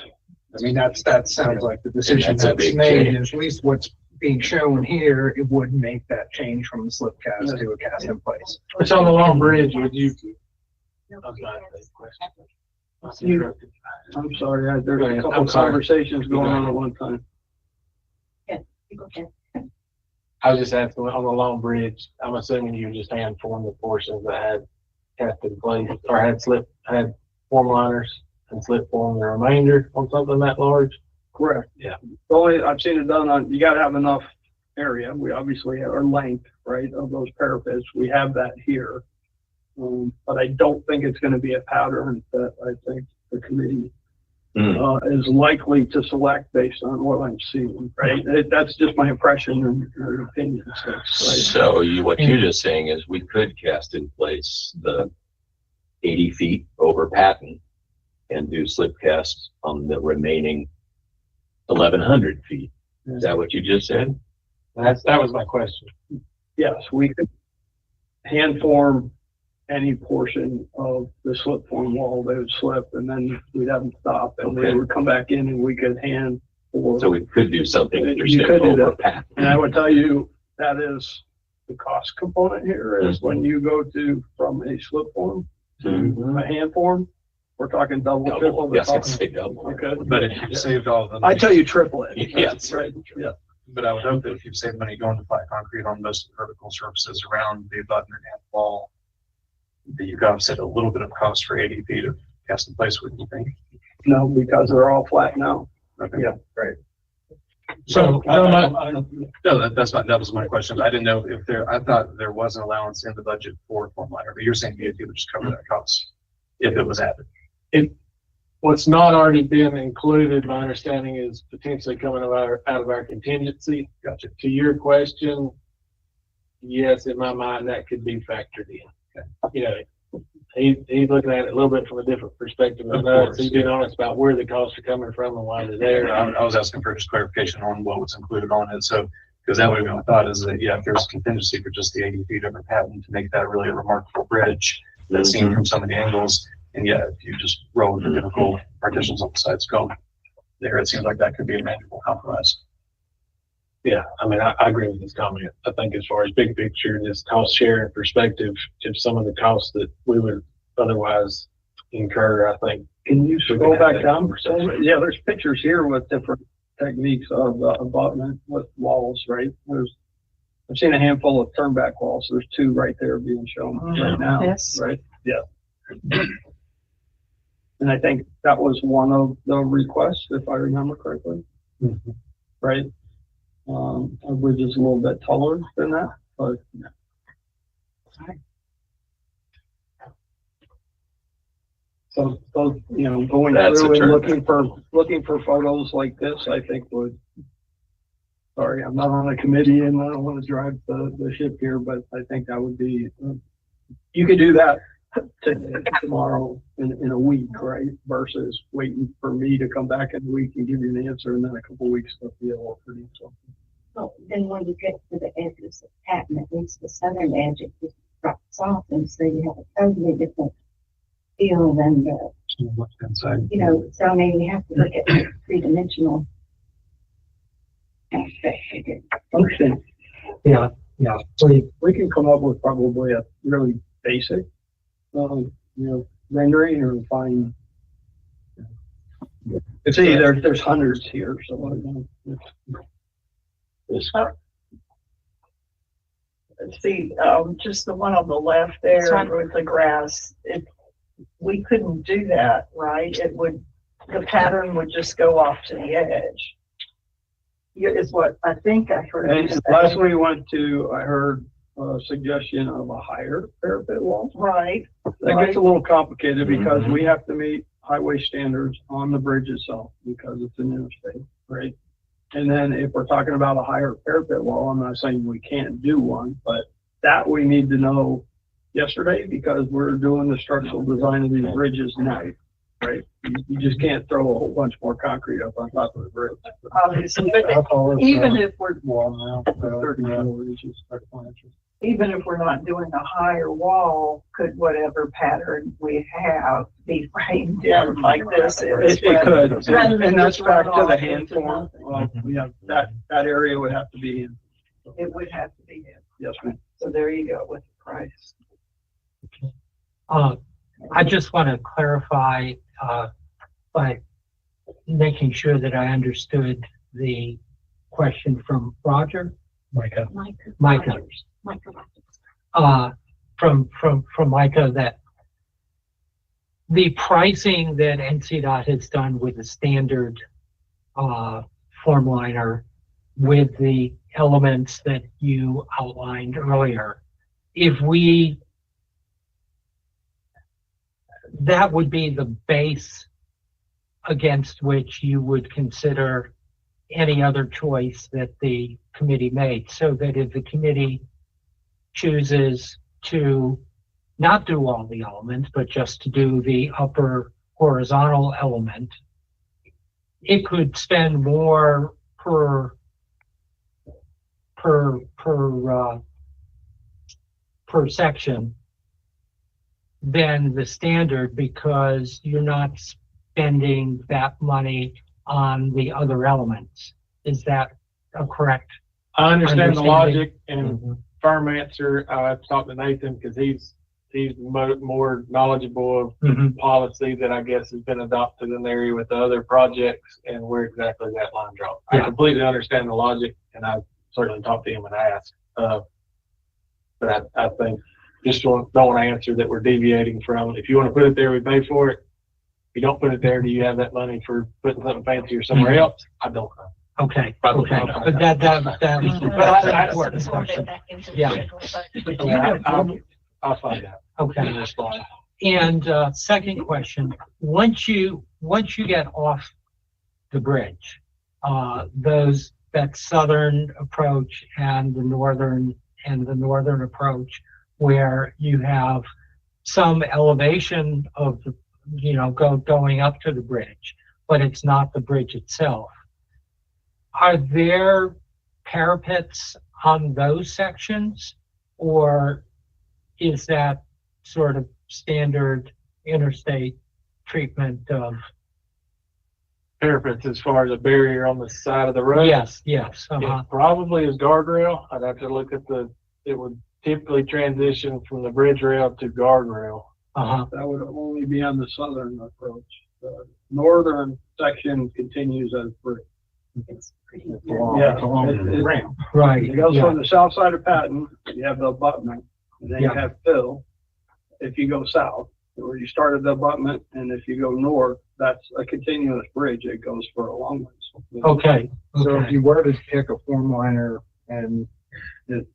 I mean, that sounds like the decision that's a that's big made, change. is at least what's being shown here, it would make that change from a slip cast to a cast in place. It's on the long bridge, would you? I'm sorry, there's a couple I'm of sorry. conversations going on at one time. I was just asking, on the long bridge, I'm assuming you just hand formed the portions that had cast in place, or had form liners and slip form the remainder on something that large? Correct. Yeah. The only, I've seen it done on, you gotta have enough area. We obviously have our length, right, of those parapets. We have that here. But I don't think it's gonna be a pattern that I think the committee is likely to select based on what I'm seeing, right? That's just my impression and opinion. So what you're just saying is we could cast in place the 80 feet over Patton and do slip casts on the remaining 1,100 feet. Is that what you just said? That was my question. Yes, we could hand form any portion of the slip form wall. They would slip and then we'd have them stop and they Okay. would come back in and we could hand for. So we could do something You interesting could do over that. Patton. And I would tell you, that is the cost component here is when you go to, from a slip form to Mhm. a hand form, we're talking double, triple the Yes, I'd cost. say double. Okay, But if you saved all the. I tell you triple it. Yeah. That's right, yeah. But I would hope that if you save money going to flat concrete on most of the vertical surfaces around the abutment and wall, that you could offset a little bit of cost for 80 feet of cast in place, wouldn't you think? No, because they're all flat now. Okay. Yeah, right. So, No, that was my question. I didn't know if I thought there was an allowance in the budget for form liner, but you're saying DOT would just cover that cost if it was added. what's not already been included, my understanding is potentially coming out of our contingency. Gotcha. To your question, yes, in my mind, that could be factored in. You know, he's looking at it a little bit from a different perspective than Of us. course, He's being honest about where the costs are coming from and why they're there. I was asking for just clarification on what was included on it. So, because that would be my thought is that, yeah, if there's contingency for just the 80 feet over Patton to make that really a remarkable bridge that's seen from so many angles. And yeah, if you just roll the typical partitions on the sides go there, it seems like that could be a manageable compromise. Yeah, I mean, I agree with this comment. I think as far as big picture, this cost sharing perspective, if some of the costs that we would otherwise incur, I think. Can you we scroll can have back that down? conversation. Yeah, there's pictures here with different techniques of abutment with walls, right? I've seen a handful of turnback walls. There's two right there being shown right now, Yes. right? Yeah. And I think that was one of the requests, if I remember correctly. Right? Which is a little bit taller than that, but. So, going That's through a and turn. looking for photos like this, I think would. Sorry, I'm not on a committee and I don't want to drive the ship here, but I think that would be, you could do that tomorrow in a week, right? Versus waiting for me to come back in a week and give you an answer and then a couple of weeks to be able to do something. Well, then when you get to the edges of Patton, at least the southern edge, it just drops off, and so you have a totally different feel than the, Inside. you know, so I mean, you have to look at the three-dimensional aspect of it. Understand. Yeah. We can come up with probably a really basic, rendering or find. See, there's hundreds here, so. See, just the one on the left there This one? with the grass, we couldn't do that, right? It would the pattern would just go off to the edge. Yeah, is what I think I heard you And say. last we went to, I heard a suggestion of a higher parapet wall. Right, That gets a little complicated because Mhm. we have to meet highway standards on the bridge itself because it's an interstate, right? And then if we're talking about a higher parapet wall, I'm not saying we can't do one, but that we need to know yesterday because we're doing the structural design of these bridges now, right? You just can't throw a whole bunch more concrete up on top of the bridge. obviously, but That's all it's, even if we're, wall now, 34 inches, 34 inches. even if we're not doing a higher wall, could whatever pattern we have be framed in like this? It could, Rather than and that's just back run to the off hand into form. nothing. That area would have to be in. It would have to be in. Yes, ma'am. So there you go with the price. I just want to clarify, by making sure that I understood the question from Roger. Micah. From Micah, that the pricing that NCDOT has done with the standard form liner with the elements that you outlined earlier, that would be the base against which you would consider any other choice that the committee made, so that if the committee chooses to not do all the elements, but just to do the upper horizontal element, it could spend more per section than the standard, because you're not spending that money on the other elements. Is that a correct? I understand the Understanding. logic and firm answer. I've talked to Nathan because he's more knowledgeable of policy that I guess has been adopted in the area with the other projects and where exactly that line draws. I completely understand the logic, and I certainly talked to him and asked. But I think just don't want to answer that we're deviating from. If you want to put it there, we pay for it. If you don't put it there, do you have that money for putting something fancier somewhere else? I don't know. Okay, Probably okay, not. but that's an important question. Yeah. I'll find out. Okay. And respond. And second question, once you get off the bridge, that southern approach and the northern approach, where you have some elevation of the, going up to the bridge, but it's not the bridge itself. Are there parapets on those sections, or is that sort of standard interstate treatment of? Parapets as far as a barrier on the side of the road? Yes. It probably is guardrail. I'd have to look at it would typically transition from the bridge rail to guardrail. That would only be on the southern approach. The northern section continues as bridge. It's pretty. Yeah, it's ramp. Right. It goes from the south side of Patton, you have the abutment, and then you have Phil. If you go south, where you started the abutment, and if you go north, that's a continuous bridge. It goes for a long ways. Okay. So if you were to pick a form liner and the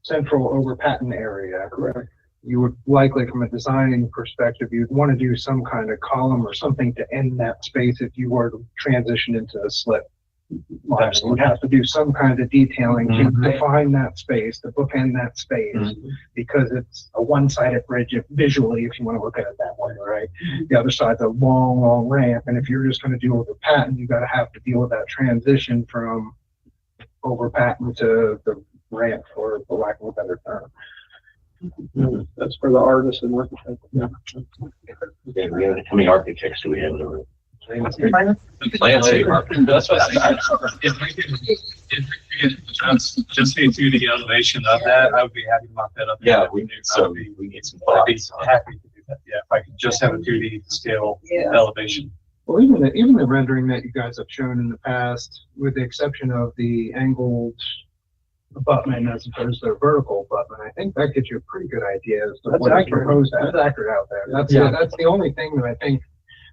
central over Patton area, correct? You would likely, from a design perspective, you'd want to do some kind of column or something to end that space if you were to transition into a slip. You would have to do some kind of detailing to define that space, to bookend that space, because it's a one-sided bridge visually, if you want to look at it that way, right? The other side's a long, long ramp, and if you're just going to deal with the Patton, you got to have to deal with that transition from over Patton to the ramp, for lack of a better term. That's for the artists and architects. Yeah, how many architects do we have in the room? Landscape architect. That's what If we could just see through the elevation of that, I would be happy to mock that up. Yeah, we need some I'd be thoughts. happy to do that. Yeah, if I could just have a 2D scale elevation. Well, even the rendering that you guys have shown in the past, with the exception of the angled abutment as opposed to a vertical abutment, I think that gives you a pretty good idea as to That's what is accurate. proposed. That's accurate out there. That's the only thing that I think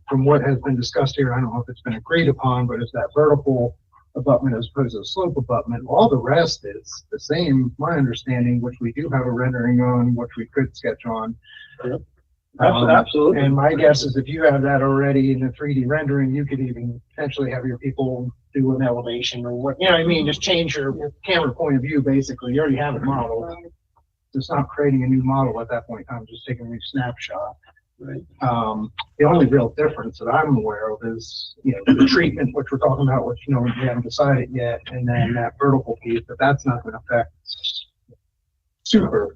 from what has been discussed here, I don't know if it's been agreed upon, but it's that vertical abutment as opposed to a slope abutment. All the rest is the same, my understanding, which we do have a rendering on, which we could sketch on. Yep. Absolutely. And my guess is if you have that already in the 3D rendering, you could even potentially have your people do an elevation or what, you know what I mean? Just change your camera point of view, basically. You already have it modeled. It's not creating a new model at that point in time, just taking a new snapshot. Right. The only real difference that I'm aware of is, you know, the treatment, which we're talking about, which, you know, we haven't decided yet, and then that vertical piece, but that's not going to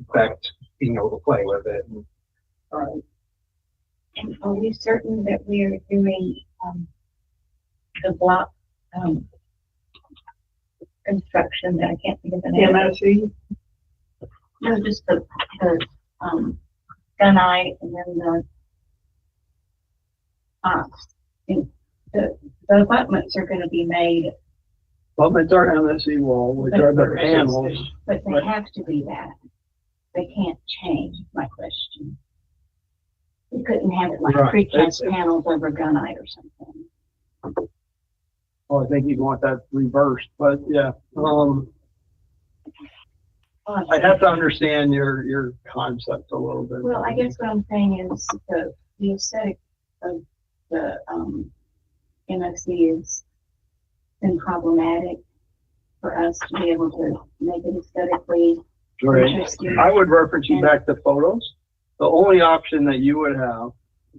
affect being able to play with it. And are we certain that we are doing, the block, construction that I can't think of the name? MSC? No, just the gunite and then the abutments are gonna be made, Abutments are MSC wall, which are the panels. but they have to be that. They can't change, is my question. We couldn't have it like Right. precast panels over gunite or something. Oh, I think you'd want that reversed, but yeah, I have to understand your concept a little bit. Well, I guess what I'm saying is the aesthetic of the MFC has been problematic for us to be able to make it aesthetically Right. interesting. I would reference you back to photos. The only option that you would have,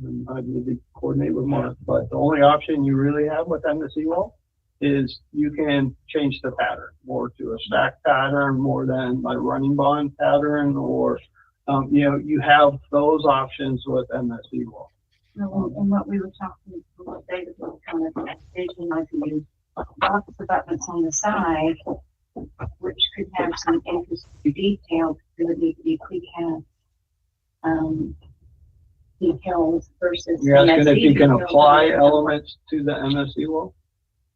and I'd need to coordinate with Mark, but the only option you really have with MSC wall is you can change the pattern more to a stack pattern more than a running bond pattern, or you know, you have those options with MSC wall. And what we were talking, what David was kind of thinking, like to use box abutments on the side, which could have some interesting details. It would need to be precast details versus. You're asking if you can details. apply elements to the MSC wall?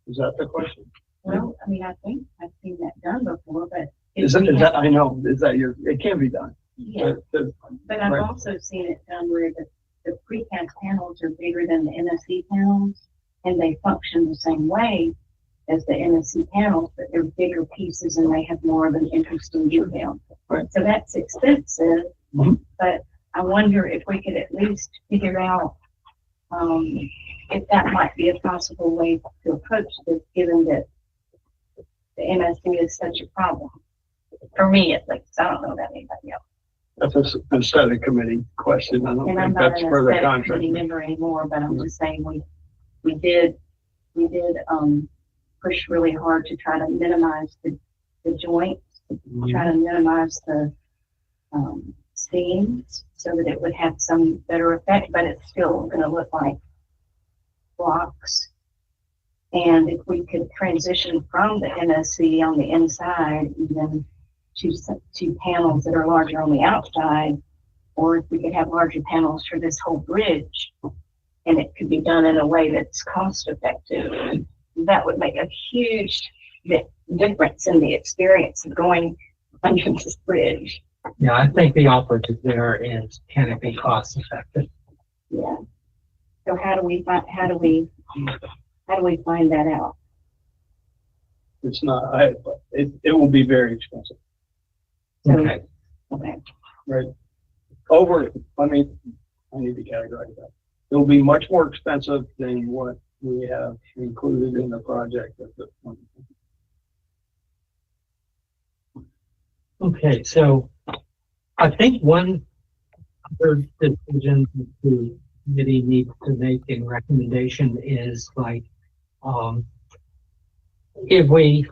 Is that the question? Well, I mean, I think I've seen that done before, but. Is that, I know, is that it can be done. Yeah, but I've right. also seen it done where the precast panels are bigger than the NSC panels, and they function the same way as the NSC panels, but they're bigger pieces and they have more of an interesting detail. Right. So that's expensive, Mhm. but I wonder if we could at least figure out if that might be a possible way to approach this, given that the MSC is such a problem. For me, at least, I don't know about anybody else. That's an aesthetic committee question. I don't And I'm think not that's an for the aesthetic contract. committee member anymore, but I'm just saying we did push really hard to try to minimize the joints, try to minimize the seams so that it would have some better effect, but it's still gonna look like blocks. And if we could transition from the NSC on the inside, even to panels that are larger on the outside, or if we could have larger panels for this whole bridge, and it could be done in a way that's cost effective, that would make a huge difference in the experience of going under this bridge. Yeah, I think the operative there is, can it be cost effective? Yeah. So how do we find that out? It's not, it will be very expensive. Okay. Okay. Right. I need to categorize that. It will be much more expensive than what we have included in the project at this point. Okay, so I think one other decision the committee needs to make in recommendation is like, if we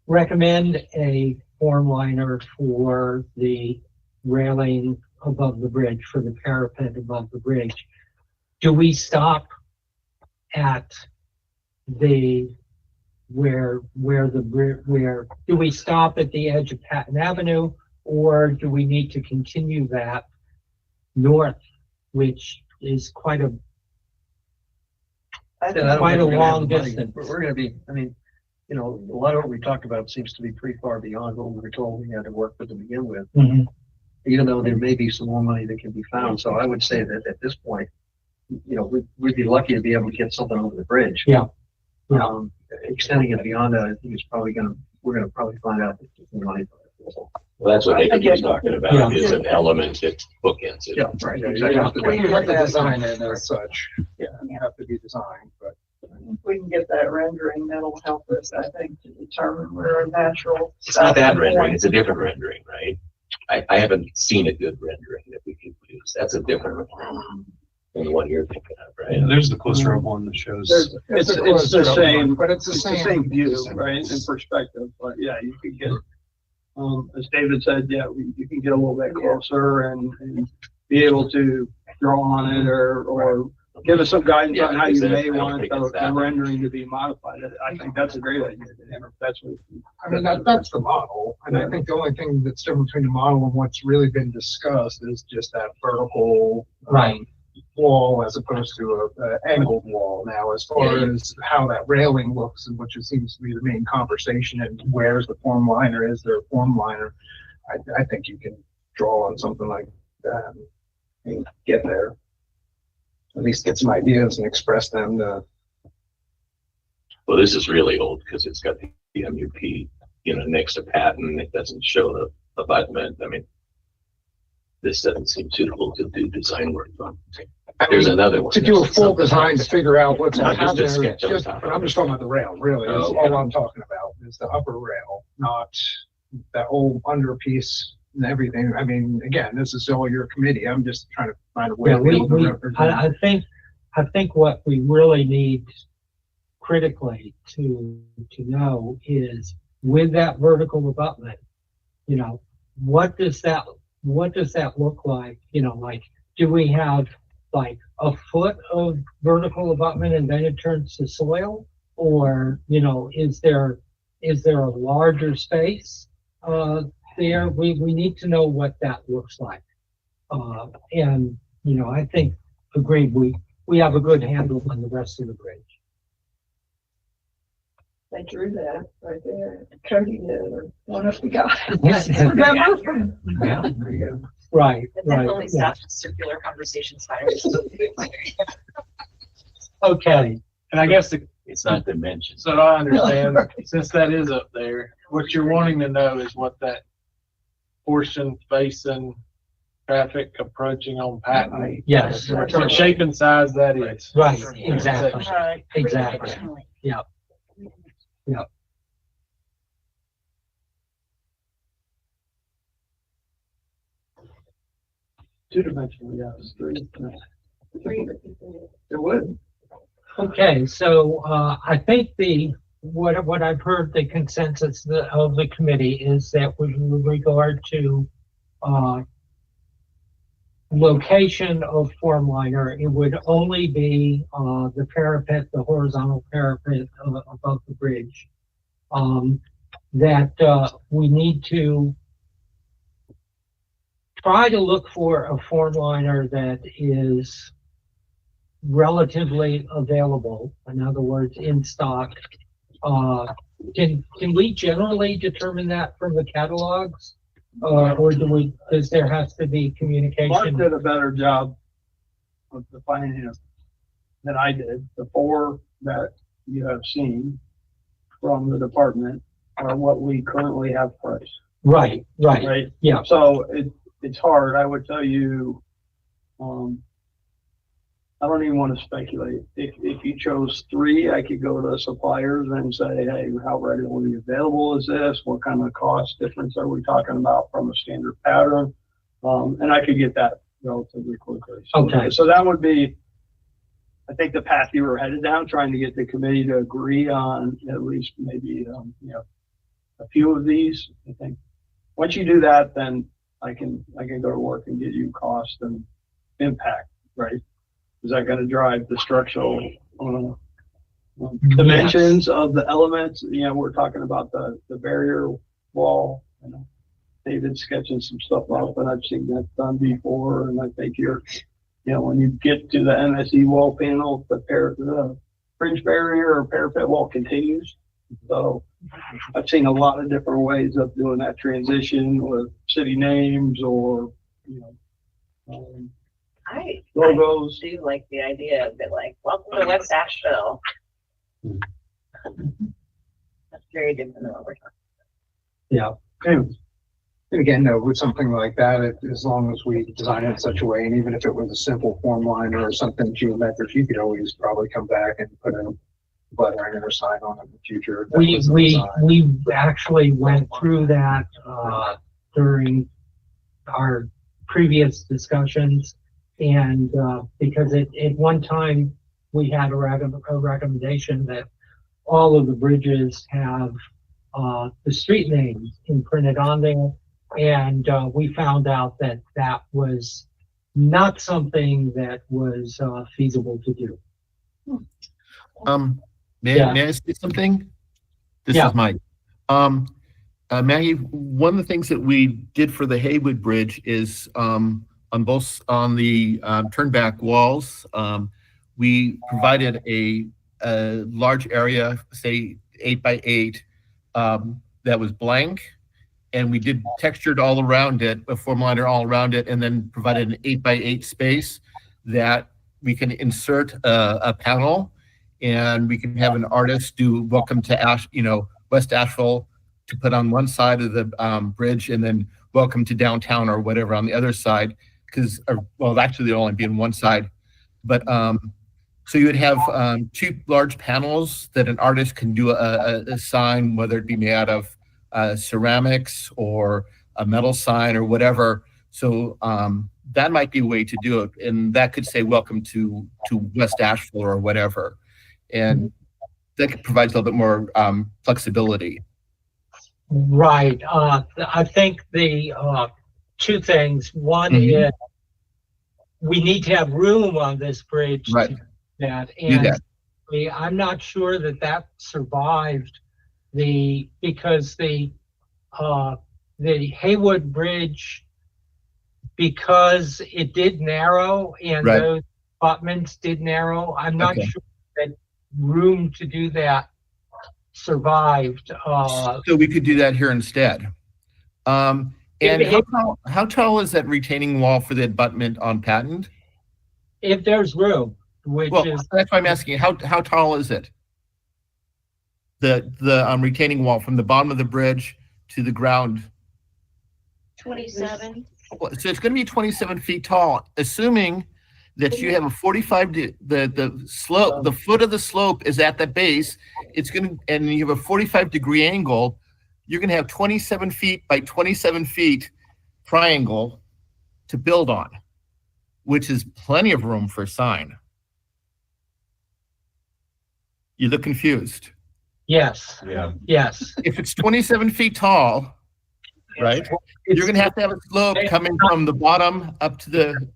recommend a form liner for the railing above the bridge, for the parapet above the bridge, do we stop at the do we stop at the edge of Patton Avenue, or do we need to continue that north, which is quite a long distance? We're gonna be, I mean, you know, a lot of what we talked about seems to be pretty far beyond what we were told we had to work with to begin with. Mhm. Even though there may be some more money that can be found. So I would say that at this point, you know, we'd be lucky to be able to get something over the bridge. Yeah. Yeah. Extending it beyond that, I think it's probably we're gonna probably find out that there's money for it. Well, that's what David was talking about, Yeah. is an element that bookends it. Yeah, right. You Exactly. have to design it as such. Yeah, you have to be designed, but. If we can get that rendering, that'll help us, I think, to determine where a natural. It's not that rendering, it's a different rendering, right? I haven't seen a good rendering that we could use. That's a different one than the one you're thinking of, right? And there's the closer up one that shows. It's the same, But it's the it's the same. same view, right, in perspective, but yeah, you could get, as David said, yeah, you can get a little bit closer and be able to draw on it or give us some guidance on how you may want the rendering to be modified. I think that's a great idea. That's what. I mean, that's the model, and I think the only thing that's different between the model and what's really been discussed is just that vertical Right. wall as opposed to a angled wall. Now, as far as how that railing looks, and which seems to be the main conversation, and where's the form liner? Is there a form liner? I think you can draw on something like that and get there. At least get some ideas and express them to. Well, this is really old because it's got the MUP, next to patent. It doesn't show the abutment. I mean, this doesn't seem suitable to do design work on. There's another one. To do a full design to figure out what's No, on just a there, sketch on just, top. but I'm just talking about the rail, really, is Oh, all I'm talking about, is the upper rail, not that whole under piece and everything. I mean, again, this is all your committee, I'm just trying to find a way Yeah, to be able to represent. I think what we really need critically to know is with that vertical abutment, what does that look like? Like, do we have like a foot of vertical abutment and then it turns to soil? Or, is there a larger space there? We need to know what that looks like. And, I think, agreed, we have a good handle on the rest of the bridge. They drew that right there. Cody did, or one of the guys. Yeah. Right, right. Yeah. Circular conversations. Okay. And I guess It's not dimensions. so I understand, since that is up there, what you're wanting to know is what that portion facing traffic approaching on Patton. Yes. What shape and size that is. Right, exactly. Right. Exactly. Yep. Yep. Two-dimensional, yeah, it's three. It would. Okay, so I think what I've heard the consensus of the committee is that with regard to location of form liner, it would only be the parapet, the horizontal parapet above the bridge. That we need to try to look for a form liner that is relatively available. In other words, in stock. Can we generally determine that from the catalogs? Or does there have to be Mark communication? did a better job of defining it than I did. The four that you have seen from the department are what we currently have priced. Right, right, Right? yeah. So it's hard. I would tell you, I don't even want to speculate. If you chose three, I could go to suppliers and say, hey, how readily available is this? What kind of cost difference are we talking about from a standard pattern? And I could get that relatively quickly. Okay. So that would be, I think, the path you were headed down, trying to get the committee to agree on at least maybe, a few of these. I think once you do that, then I can go to work and get you cost and impact, right? Is that going to drive the structural dimensions of the elements? We're talking about the barrier wall. David's sketching some stuff up, and I've seen that done before. And I think when you get to the MSE wall panel, the bridge barrier or parapet wall continues. So I've seen a lot of different ways of doing that transition with city names or, I logos. do like the idea of it, like, welcome to West Asheville. That's very different than what we're talking. Yeah. And again, though, with something like that, as long as we design it in such a way, and even if it was a simple form line or something geometric, you could always probably come back and put a lettering or sign on it in the future. We actually went through that, during our previous discussions. And, because at one time we had a recommendation that all of the bridges have, the street names imprinted on there. And, we found out that that was not something that was, feasible to do. May I say something? This is Mike. Maggie, one of the things that we did for the Haywood Bridge is on the turnback walls, we provided a large area, say 8x8, that was blank, and we did textured all around it, a form liner all around it, and then provided an 8x8 space that we can insert a panel. And we can have an artist do welcome to West Asheville to put on one side of the bridge, and then welcome to downtown or whatever on the other side. Actually there'll only be on one side. But so you would have two large panels that an artist can do a sign, whether it be made out of ceramics or a metal sign or whatever. So that might be a way to do it. And that could say welcome to West Asheville or whatever. And that provides a little bit more flexibility. Right. I think the two things. One is we need to have room on this bridge to do that. And I'm not sure that survived because the Haywood Bridge, because it did narrow and those abutments did narrow. I'm not sure that room to do that survived. So we could do that here instead. And how tall is that retaining wall for the abutment on Patent? If there's room, that's why I'm asking, how tall is it? The retaining wall from the bottom of the bridge to the ground? 27. So it's going to be 27 feet tall, assuming that you have a 45, the slope, the foot of the slope is at the base. And you have a 45-degree angle. You're going to have 27 feet by 27 feet triangle to build on, which is plenty of room for a sign. You look confused. Yes. Yeah. Yes. If it's 27 feet tall, right, you're going to have a slope coming from the bottom up to the.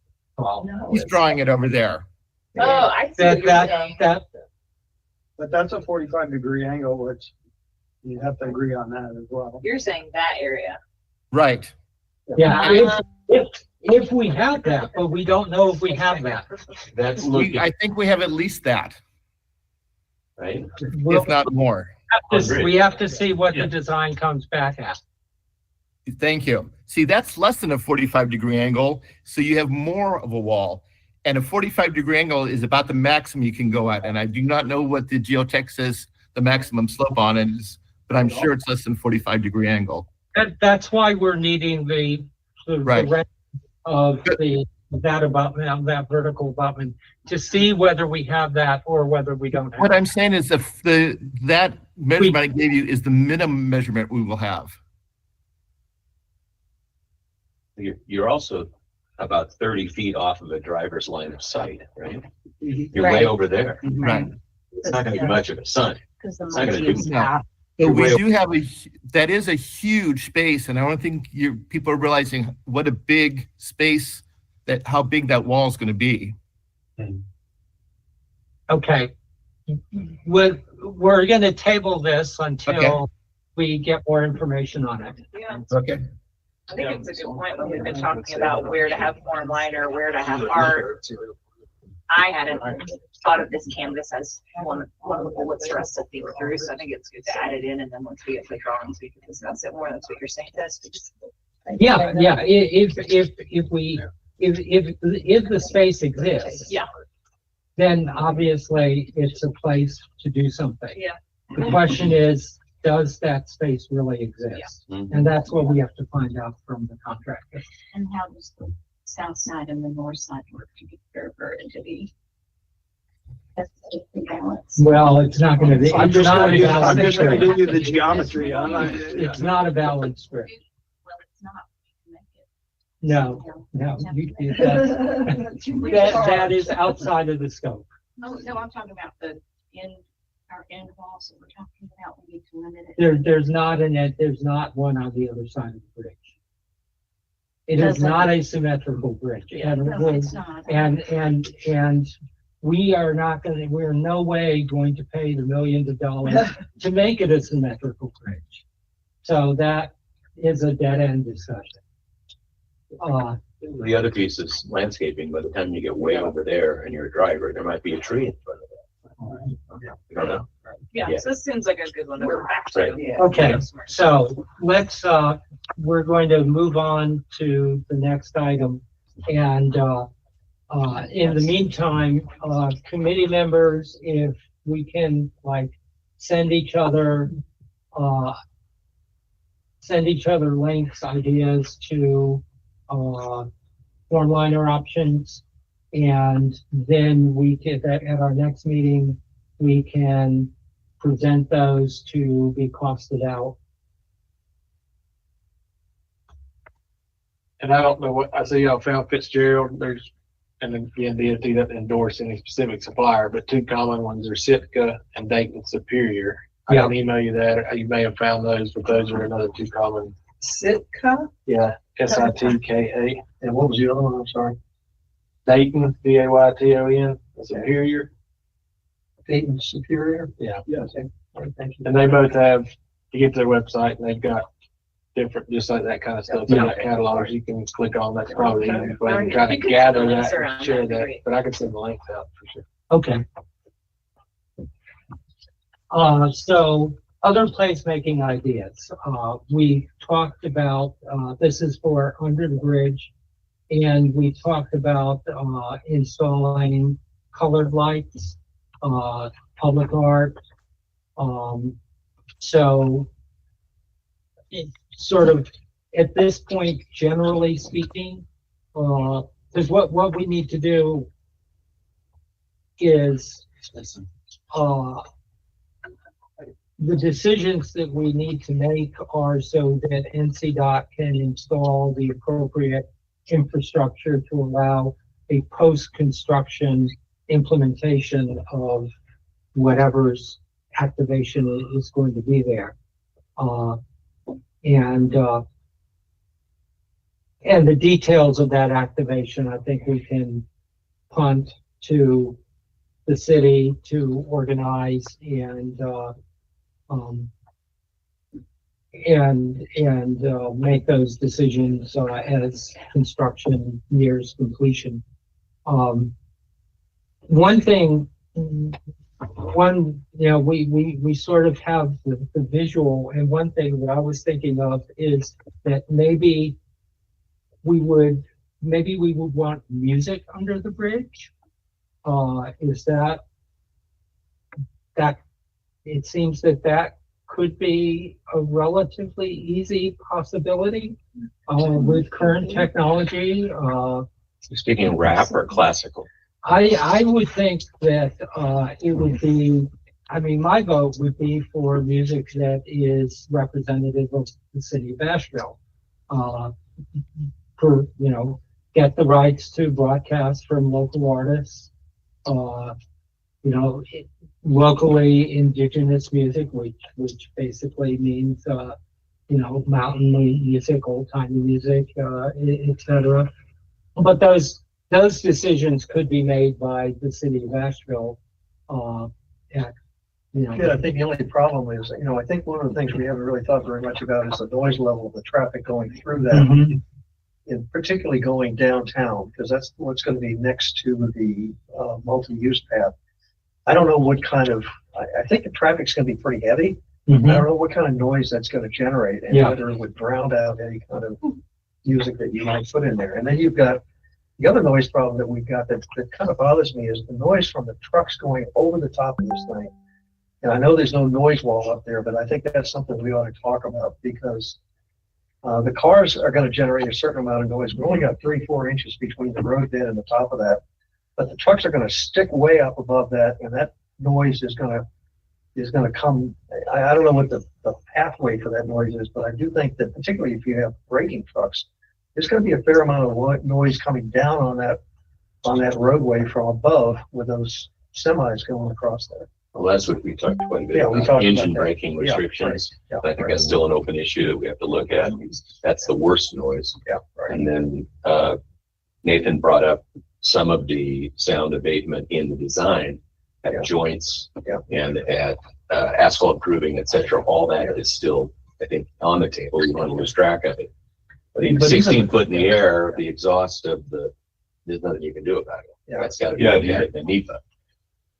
He's drawing it over there. Oh, I see what you're saying. But that's a 45-degree angle, which you have to agree on that as well. You're saying that area. Right. Yeah. If we have that, but we don't know if we have that. I think we have at least that. Right. If not more. We have to see what the design comes back at. Thank you. See, that's less than a 45-degree angle, so you have more of a wall. And a 45-degree angle is about the maximum you can go at. And I do not know what the geotech says the maximum slope on it is, but I'm sure it's less than 45-degree angle. That's why we're needing the rest of that abutment, that vertical abutment, to see whether we have that or whether we don't have. What I'm saying is that measurement I gave you is the minimum measurement we will have. You're also about 30 feet off of a driver's line of sight, right? You're way over there. Right. It's not going to be much of a sun. It's not going to do that. So we do have that is a huge space, and I don't think people are realizing what a big space, how big that wall is going to be. Okay. We're going to table this until we get more information on it. Yeah. Okay. I think it's a good point when we've been talking about where to have form liner, where to have art. I hadn't thought of this canvas as one of the bullets for us to think through, so I think it's good to add it in, and then once we get the drawings, we can discuss it more. That's what you're saying. Yeah. If we if the space exists. Yeah. Then obviously it's a place to do something. Yeah. The question is, does that space really exist? And that's what we have to find out from the contractor. And how does the south side and the north side work to get converted to be? That's the balance. Well, it's not gonna be. I'm it's just not gonna a give, I'm balanced just gonna grid. give you the geometry. It's not a balanced grid. Well, it's not. You can make it. No, no, that is outside of the scope. Oh, no, I'm talking about our end walls that we're talking about. We need to limit it. There's not one on the other side of the bridge. It is Doesn't- not a symmetrical bridge. And, No, it's not. and we're in no way going to pay the millions of dollars to make it a symmetrical bridge. So that is a dead end discussion. The other piece is landscaping. By the time you get way over there and you're a driver, there might be a tree in front of that. You don't know. Yeah, Yeah. so this seems like a good one to go back to. Right. Okay, so let's, we're going to move on to the next item. And, in the meantime, committee members, if we can like send each other links, ideas to, form liner options. And then we can, at our next meeting, we can present those to be costed out. And I don't know what, I see y'all found Fitzgerald, there's, and then again, DOT doesn't endorse any specific supplier, but two common ones are Sitka and Dayton Superior. I Yeah. can email you that, or you may have found those, but those are another two common. Sitka? Yeah, Sitka. And what was the other one? I'm sorry. Dayton, Dayton, Superior. Dayton Superior? Yeah. Yeah, okay. All right, thank you. And they both have, you get to their website and they've got different, just like that kind of stuff. They've got catalogs you can click on. That's probably the easiest way to try to You can gather send the links that around, and share that'd be that, great. but I can send the links out for sure. Okay. So other placemaking ideas. We talked about, this is for under the bridge, and we talked about, installing colored lights, public art. So it sort of, at this point, generally speaking, because what we need to do is, the decisions that we need to make are so that NCDOT can install the appropriate infrastructure to allow a post-construction implementation of whatever's activation is going to be there. And the details of that activation, I think we can punt to the city to organize and make those decisions as construction nears completion. One thing, we sort of have the visual, and one thing that I was thinking of is that maybe we would want music under the bridge. Is that it seems that could be a relatively easy possibility with current technology. Speaking rap or classical? I would think that it would be, I mean, my vote would be for music that is representative of the city of Asheville. Get the rights to broadcast from local artists, locally indigenous music, which basically means, mountain music, old timey music, etc. But those decisions could be made by the city of Asheville. Yeah, I think the only problem is, I think one of the things we haven't really thought very much about is the noise level of the traffic going through that. Mhm. And particularly going downtown, because that's what's going to be next to the multi-use path. I don't know what kind of, I think the traffic's going to be pretty heavy. Mhm. I don't know what kind of noise that's going to generate and Yeah. whether it would drown out any kind of music that you might put in there. And then you've got The other noise problem that we've got that kind of bothers me is the noise from the trucks going over the top of this thing. And I know there's no noise wall up there, but I think that's something we ought to talk about because the cars are going to generate a certain amount of noise. We only got 3-4 inches between the road bed and the top of that, but the trucks are going to stick way up above that, and that noise is going to come. I don't know what the pathway for that noise is, but I do think that particularly if you have braking trucks, there's going to be a fair amount of noise coming down on that roadway from above with those semis going across there. Well, that's what we talked quite a bit Yeah, we about, talked engine about that. braking Yeah, restrictions. right. I think that's still an open issue that we have to look at. That's the worst noise. Yeah, right. And then Nathan brought up some of the sound abatement in the design at joints and at asphalt grooving, et cetera. All that is still, I think, on the table. You want to lose track of it. But even 16 foot in the air, the exhaust of there's nothing you can do about it. Yeah. That's got to be the NEPA.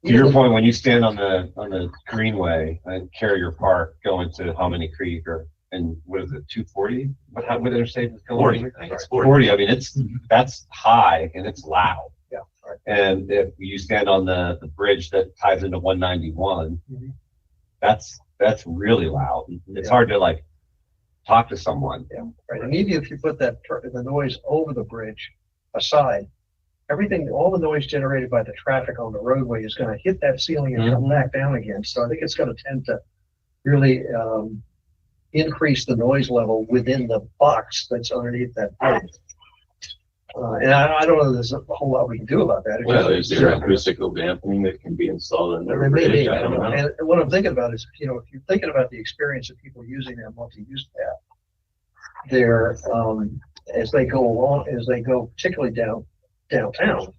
To your point, when you stand on the greenway and Carrier Park going to Hominy Creek and what is it, 240? What interstate is going? 40, I think it's 40. 40. I mean, that's high and it's loud. Yeah, right. And if you stand on the bridge that ties into 191, that's really loud. It's hard to like talk to someone. Yeah, right. And even if you put the noise over the bridge aside, all the noise generated by the traffic on the roadway is going to hit that ceiling and come back down again. So I think it's going to tend to really increase the noise level within the box that's underneath that bridge. And I don't know if there's a whole lot we can do about that. Well, is there acoustical dampening that can be installed in the There may bridge? be. I don't know. And what I'm thinking about is, if you're thinking about the experience of people using that multi-use path, they're as they go particularly downtown,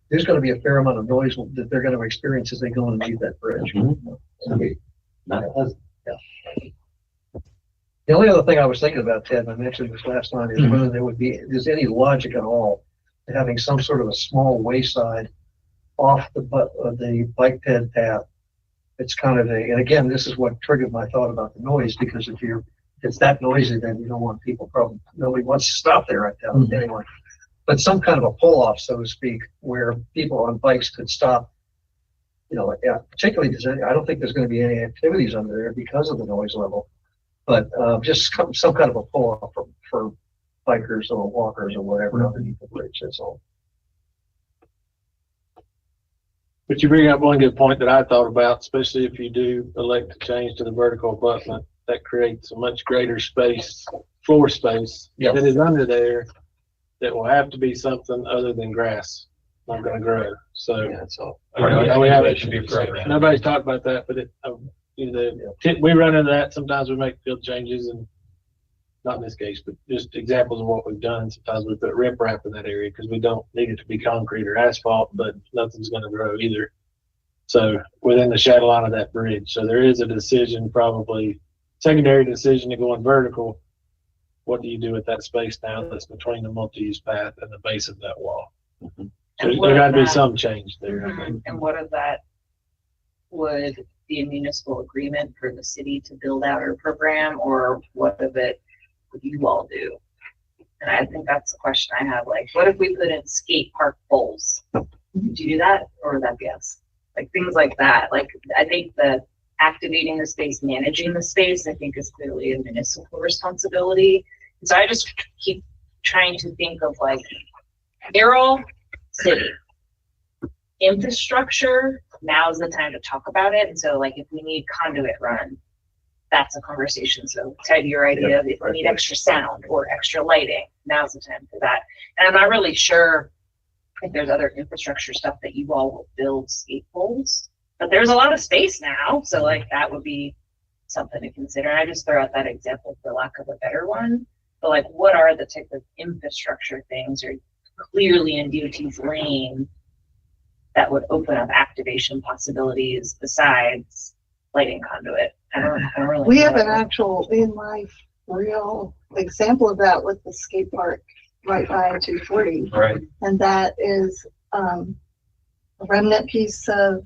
there's going to be a fair amount of noise that they're going to experience as they go underneath that bridge. Not pleasant. The only other thing I was thinking about, Ted, and I mentioned this last time, is whether there's any logic at all to having some sort of a small wayside off the bike ped path. It's kind of and again, this is what triggered my thought about the noise, because if it's that noisy, then you don't want nobody wants to stop there right now anyway. But some kind of a pull-off, so to speak, where people on bikes could stop, particularly because I don't think there's going to be any activities under there because of the noise level. But just some kind of a pull-off for bikers or walkers or whatever underneath the bridge, that's all. But you bring up one good point that I thought about, especially if you do elect to change to the vertical abutment, that creates a much greater floor space that is under there that will have to be something other than grass, not going to grow. So that's all. Nobody's talked about that, but we run into that. Sometimes we make field changes, and not in this case, but just examples of what we've done. Sometimes we put riprap in that area because we don't need it to be concrete or asphalt, but nothing's going to grow either. So within the shadow line of that bridge. So there is a decision, probably secondary decision to going vertical. What do you do with that space now that's between the multi-use path and the base of that wall? So there got to be some change there. I think. And what of that would be a municipal agreement for the city to build out our program, or what of it would you all do? And I think that's the question I have. Like, what if we put in skate park poles? Would you do that, or would that be us? Like things like that. Like, I think the activating the space, managing the space, I think is clearly a municipal responsibility. And so I just keep trying to think of like, they're all city infrastructure. Now's the time to talk about it. And so like, if we need conduit run, that's a conversation. So Ted, your idea of if we need extra sound or extra lighting, now's the time for that. And I'm not really sure if there's other infrastructure stuff that you all will build skate poles, but there's a lot of space now. So like that would be something to consider. And I just throw out that example for lack of a better one, but like, what are the type of infrastructure things or clearly in DOT's lane that would open up activation possibilities besides lighting conduit? I don't really we have an actual in life real example of that with the skate park right by 240. Right. And that is a remnant piece of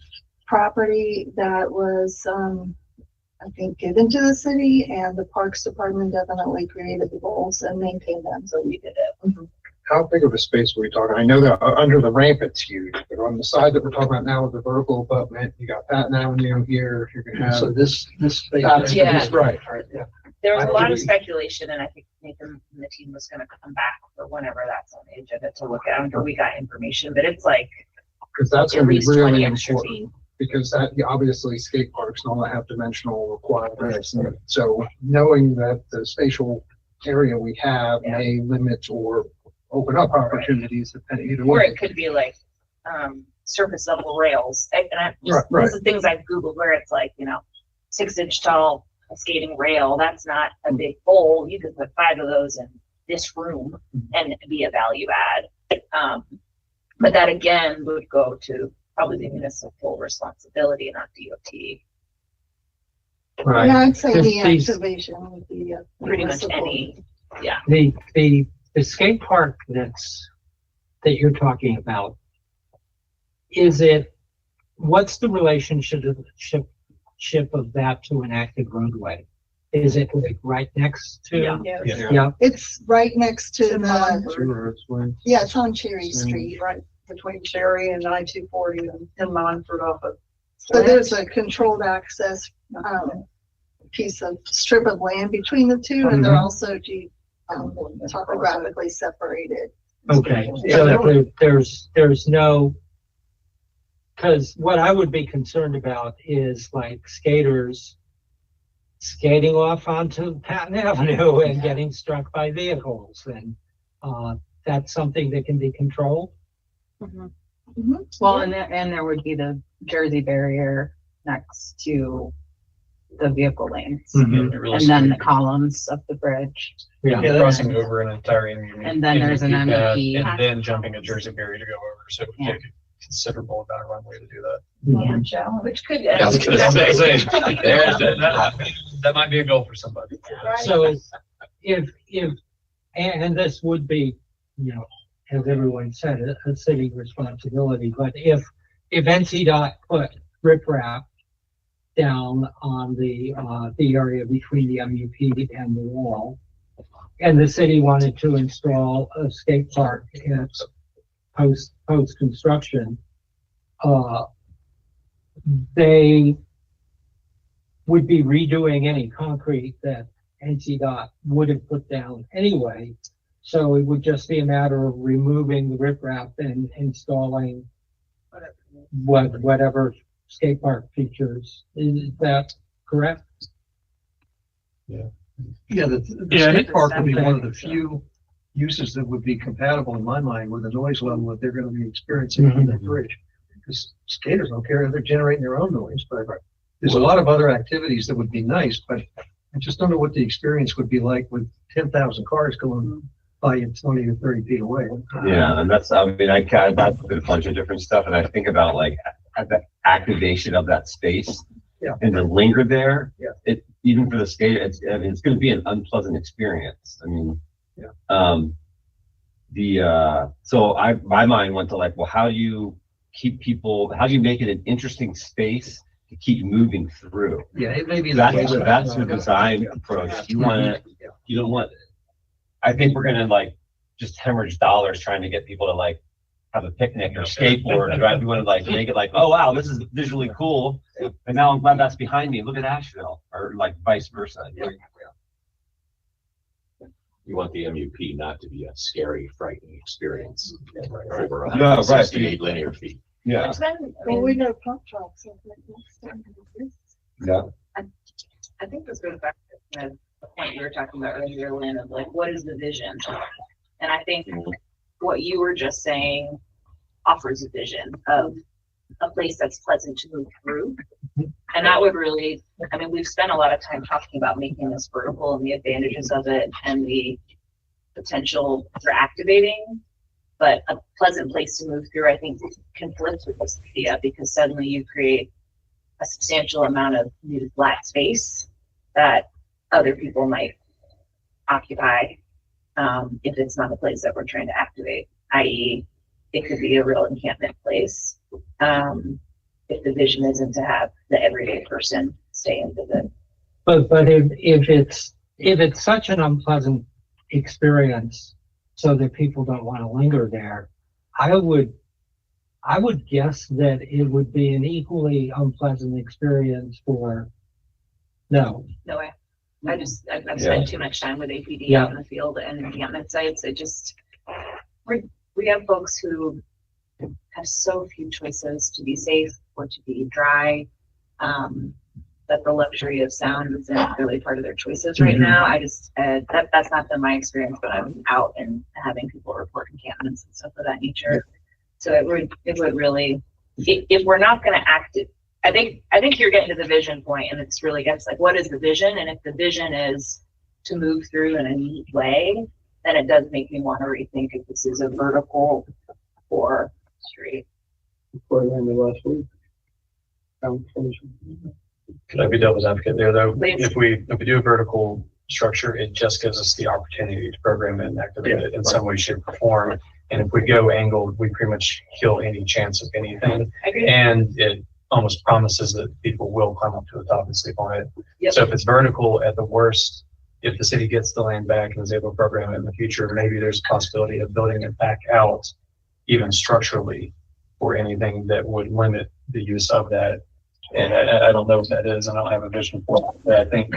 property that was I think given to the city, and the Parks Department definitely created the goals and maintained them, so we did it. how big of a space are we talking? I know that under the ramp it's huge, but on the side that we're talking about now with the vertical abutment, you got Patton Avenue here, you're gonna So have. this space. Yeah. Right. Yeah. There was a lot of Actually- speculation, and I think Nathan and the team was gonna come back for whenever that's on the agenda to look at until we got information, but it's like Because that's at gonna be least really 20 extra important. feet. Because that, obviously skate parks and all that have dimensional requirements. And so knowing that the spatial area we have may limit or open up opportunities depending either Or way. it could be like, surface level rails, and Right, right. this is things I've Googled where it's like, 6-inch tall skating rail, that's not a big pole, you could put 5 of those in this room and it'd be a value add. But that again would go to probably the municipal responsibility, not DOT. Right. Yeah, I'd say the These- activation would be Pretty much municipal. any, yeah. The skate park that you're talking about, what's the relationship of that to an active roadway? Is it like right next to? Yeah. It's right next to the, yeah, it's on Cherry Street. Right between Cherry and I-240 and Monfort off of. So there's a controlled access, piece of strip of land between the two, and they're also topographically separated. Okay, so there's no, because what I would be concerned about is like skaters skating off onto Patton Avenue and getting struck by vehicles, and that's something that can be controlled. Well, and there would be the Jersey barrier next to the vehicle lanes. And then the columns of the bridge. Yeah. Crossing over an entire MEP. And then there's an MEP. And then jumping a Jersey barrier to go over, so it would Yeah. take a considerable amount of runway to do that. Yeah, challenge, which could. Yeah, I was gonna say, there's That might be a goal for somebody. So if, and this would be, as everyone said, a city responsibility, but if NCDOT put riprap down on the area between the MUP and the wall, and the city wanted to install a skate park at post construction, they would be redoing any concrete that NCDOT would have put down anyway. So it would just be a matter of removing the riprap and installing whatever skate park features. Is that correct? Yeah, the skate park would be one of the few uses that would be compatible in my mind with the noise level that they're gonna be experiencing on that bridge. Because skaters don't care if they're generating their own noise, but there's a lot of other activities that would be nice, but I just don't know what the experience would be like with 10,000 cars going by you 20 or 30 feet away. Yeah, and that's, I mean, that's a bunch of different stuff, and I think about like the activation of that space. Yeah. And to linger there. Yeah. It, even for the skater, it's going to be an unpleasant experience. I mean, Yeah. So my mind went to like, well, how do you make it an interesting space to keep moving through? Yeah, it may be. That's the design approach. You don't want, I think we're gonna like just hemorrhage dollars trying to get people to like have a picnic or skateboard, right? We want to like make it like, oh wow, this is visually cool, and now I'm glad that's behind me. Look at Asheville, or like vice versa. You want the MUP not to be a scary, frightening experience over No, right. 168 linear feet. Yeah. Well, we know pump trucks. I think next time it is. Yeah. I think this goes back to the point you were talking about earlier, Lynn, of like, what is the vision? And I think what you were just saying offers a vision of a place that's pleasant to move through. And that would really, I mean, we've spent a lot of time talking about making this vertical and the advantages of it and the potential for activating, but a pleasant place to move through, I think, conflicts with this idea because suddenly you create a substantial amount of new flat space that other people might occupy if it's not a place that we're trying to activate, i.e. it could be a real encampment place if the vision isn't to have the everyday person stay and visit. But if it's such an unpleasant experience so that people don't want to linger there. I would guess that it would be an equally unpleasant experience for, no. No way. I've spent too much time with APD out in the field and encampment sites. We have folks who have so few choices to be safe or to be dry, that the luxury of sound isn't really part of their choices right now. That's not been my experience, but I'm out and having people report encampments and stuff of that nature. So it would really, if we're not going to act it, I think you're getting to the vision point, and it's really gets like, what is the vision? And if the vision is to move through in a neat way, then it does make me want to rethink if this is a vertical or straight. Could I be devil's advocate there, though? Please. If we do a vertical structure, it just gives us the opportunity to program it and activate it in some way, shape, or form. And if we go angled, we pretty much kill any chance of anything. And it almost promises that people will climb up to the top and sleep on it. Yep. So if it's vertical, at the worst, if the city gets the land back and is able to program it in the future, maybe there's a possibility of building it back out, even structurally, for anything that would limit the use of that. And I don't know what that is, and I don't have a vision for it. But I think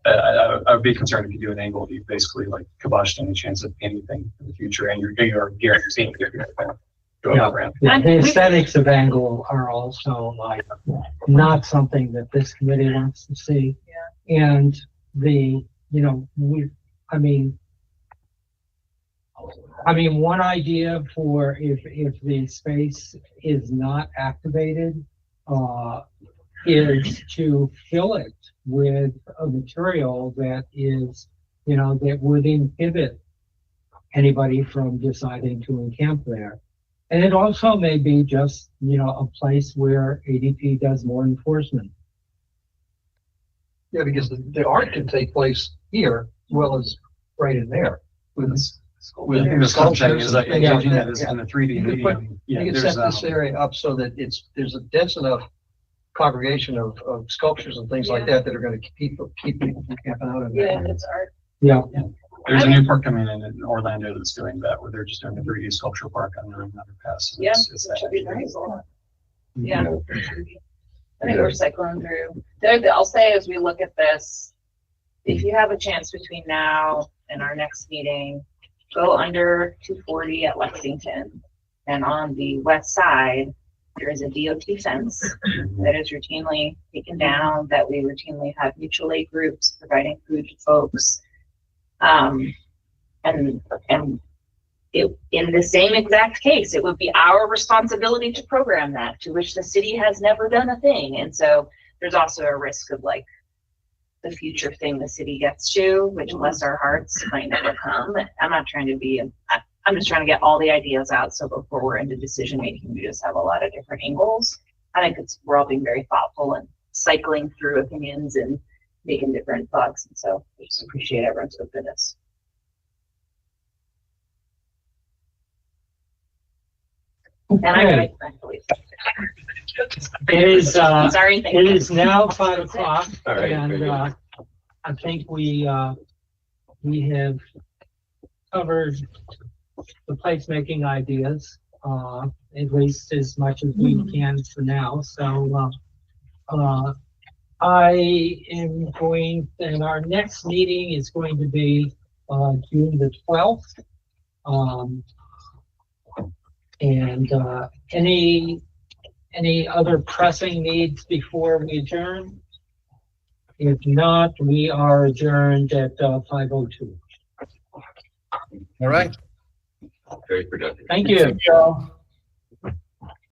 I would be concerned if you do an angle, you basically like kibosh any chance of anything in the future, and you're guaranteeing you're going to go around. Yeah, the aesthetics of angle are also like not something that this committee wants to see. Yeah. And one idea for if the space is not activated, is to fill it with a material that is, that would inhibit anybody from deciding to encamp there. And it also may be just, a place where ADP does more enforcement. Yeah, because the art can take place here as well as right in there with the sculpture is like engaging that in the 3D medium. You can set this area up so that there's a dense enough congregation of sculptures and things like that are going to keep people from camping out in there. Yeah, it's art. Yeah. There's a new park coming in Orlando that's doing that, where they're just doing a 3D sculpture park on their underpass. Yeah, it should be nice. Yeah. I think we're cycling through. I'll say as we look at this, if you have a chance between now and our next meeting, go under 240 at Lexington. And on the west side, there is a DOT fence that is routinely taken down, that we routinely have mutual aid groups providing food to folks. And it, in the same exact case, it would be our responsibility to program that, to which the city has never done a thing. And so there's also a risk of like the future thing the city gets to, which bless our hearts might never come. I'm not trying to be, I'm just trying to get all the ideas out. So before we're into decision making, we just have a lot of different angles. I think we're all being very thoughtful and cycling through opinions and making different thoughts. And so I just appreciate everyone's openness. And I'm It is, sorry, it is now 5 o'clock, All right, and very good. I think we have covered the placemaking ideas, at least as much as we can for now. So I am going, and our next meeting is going to be June the 12th. And any other pressing needs before we adjourn? If not, we are adjourned at 5:02. All right. Very productive. Thank you. Thank y'all.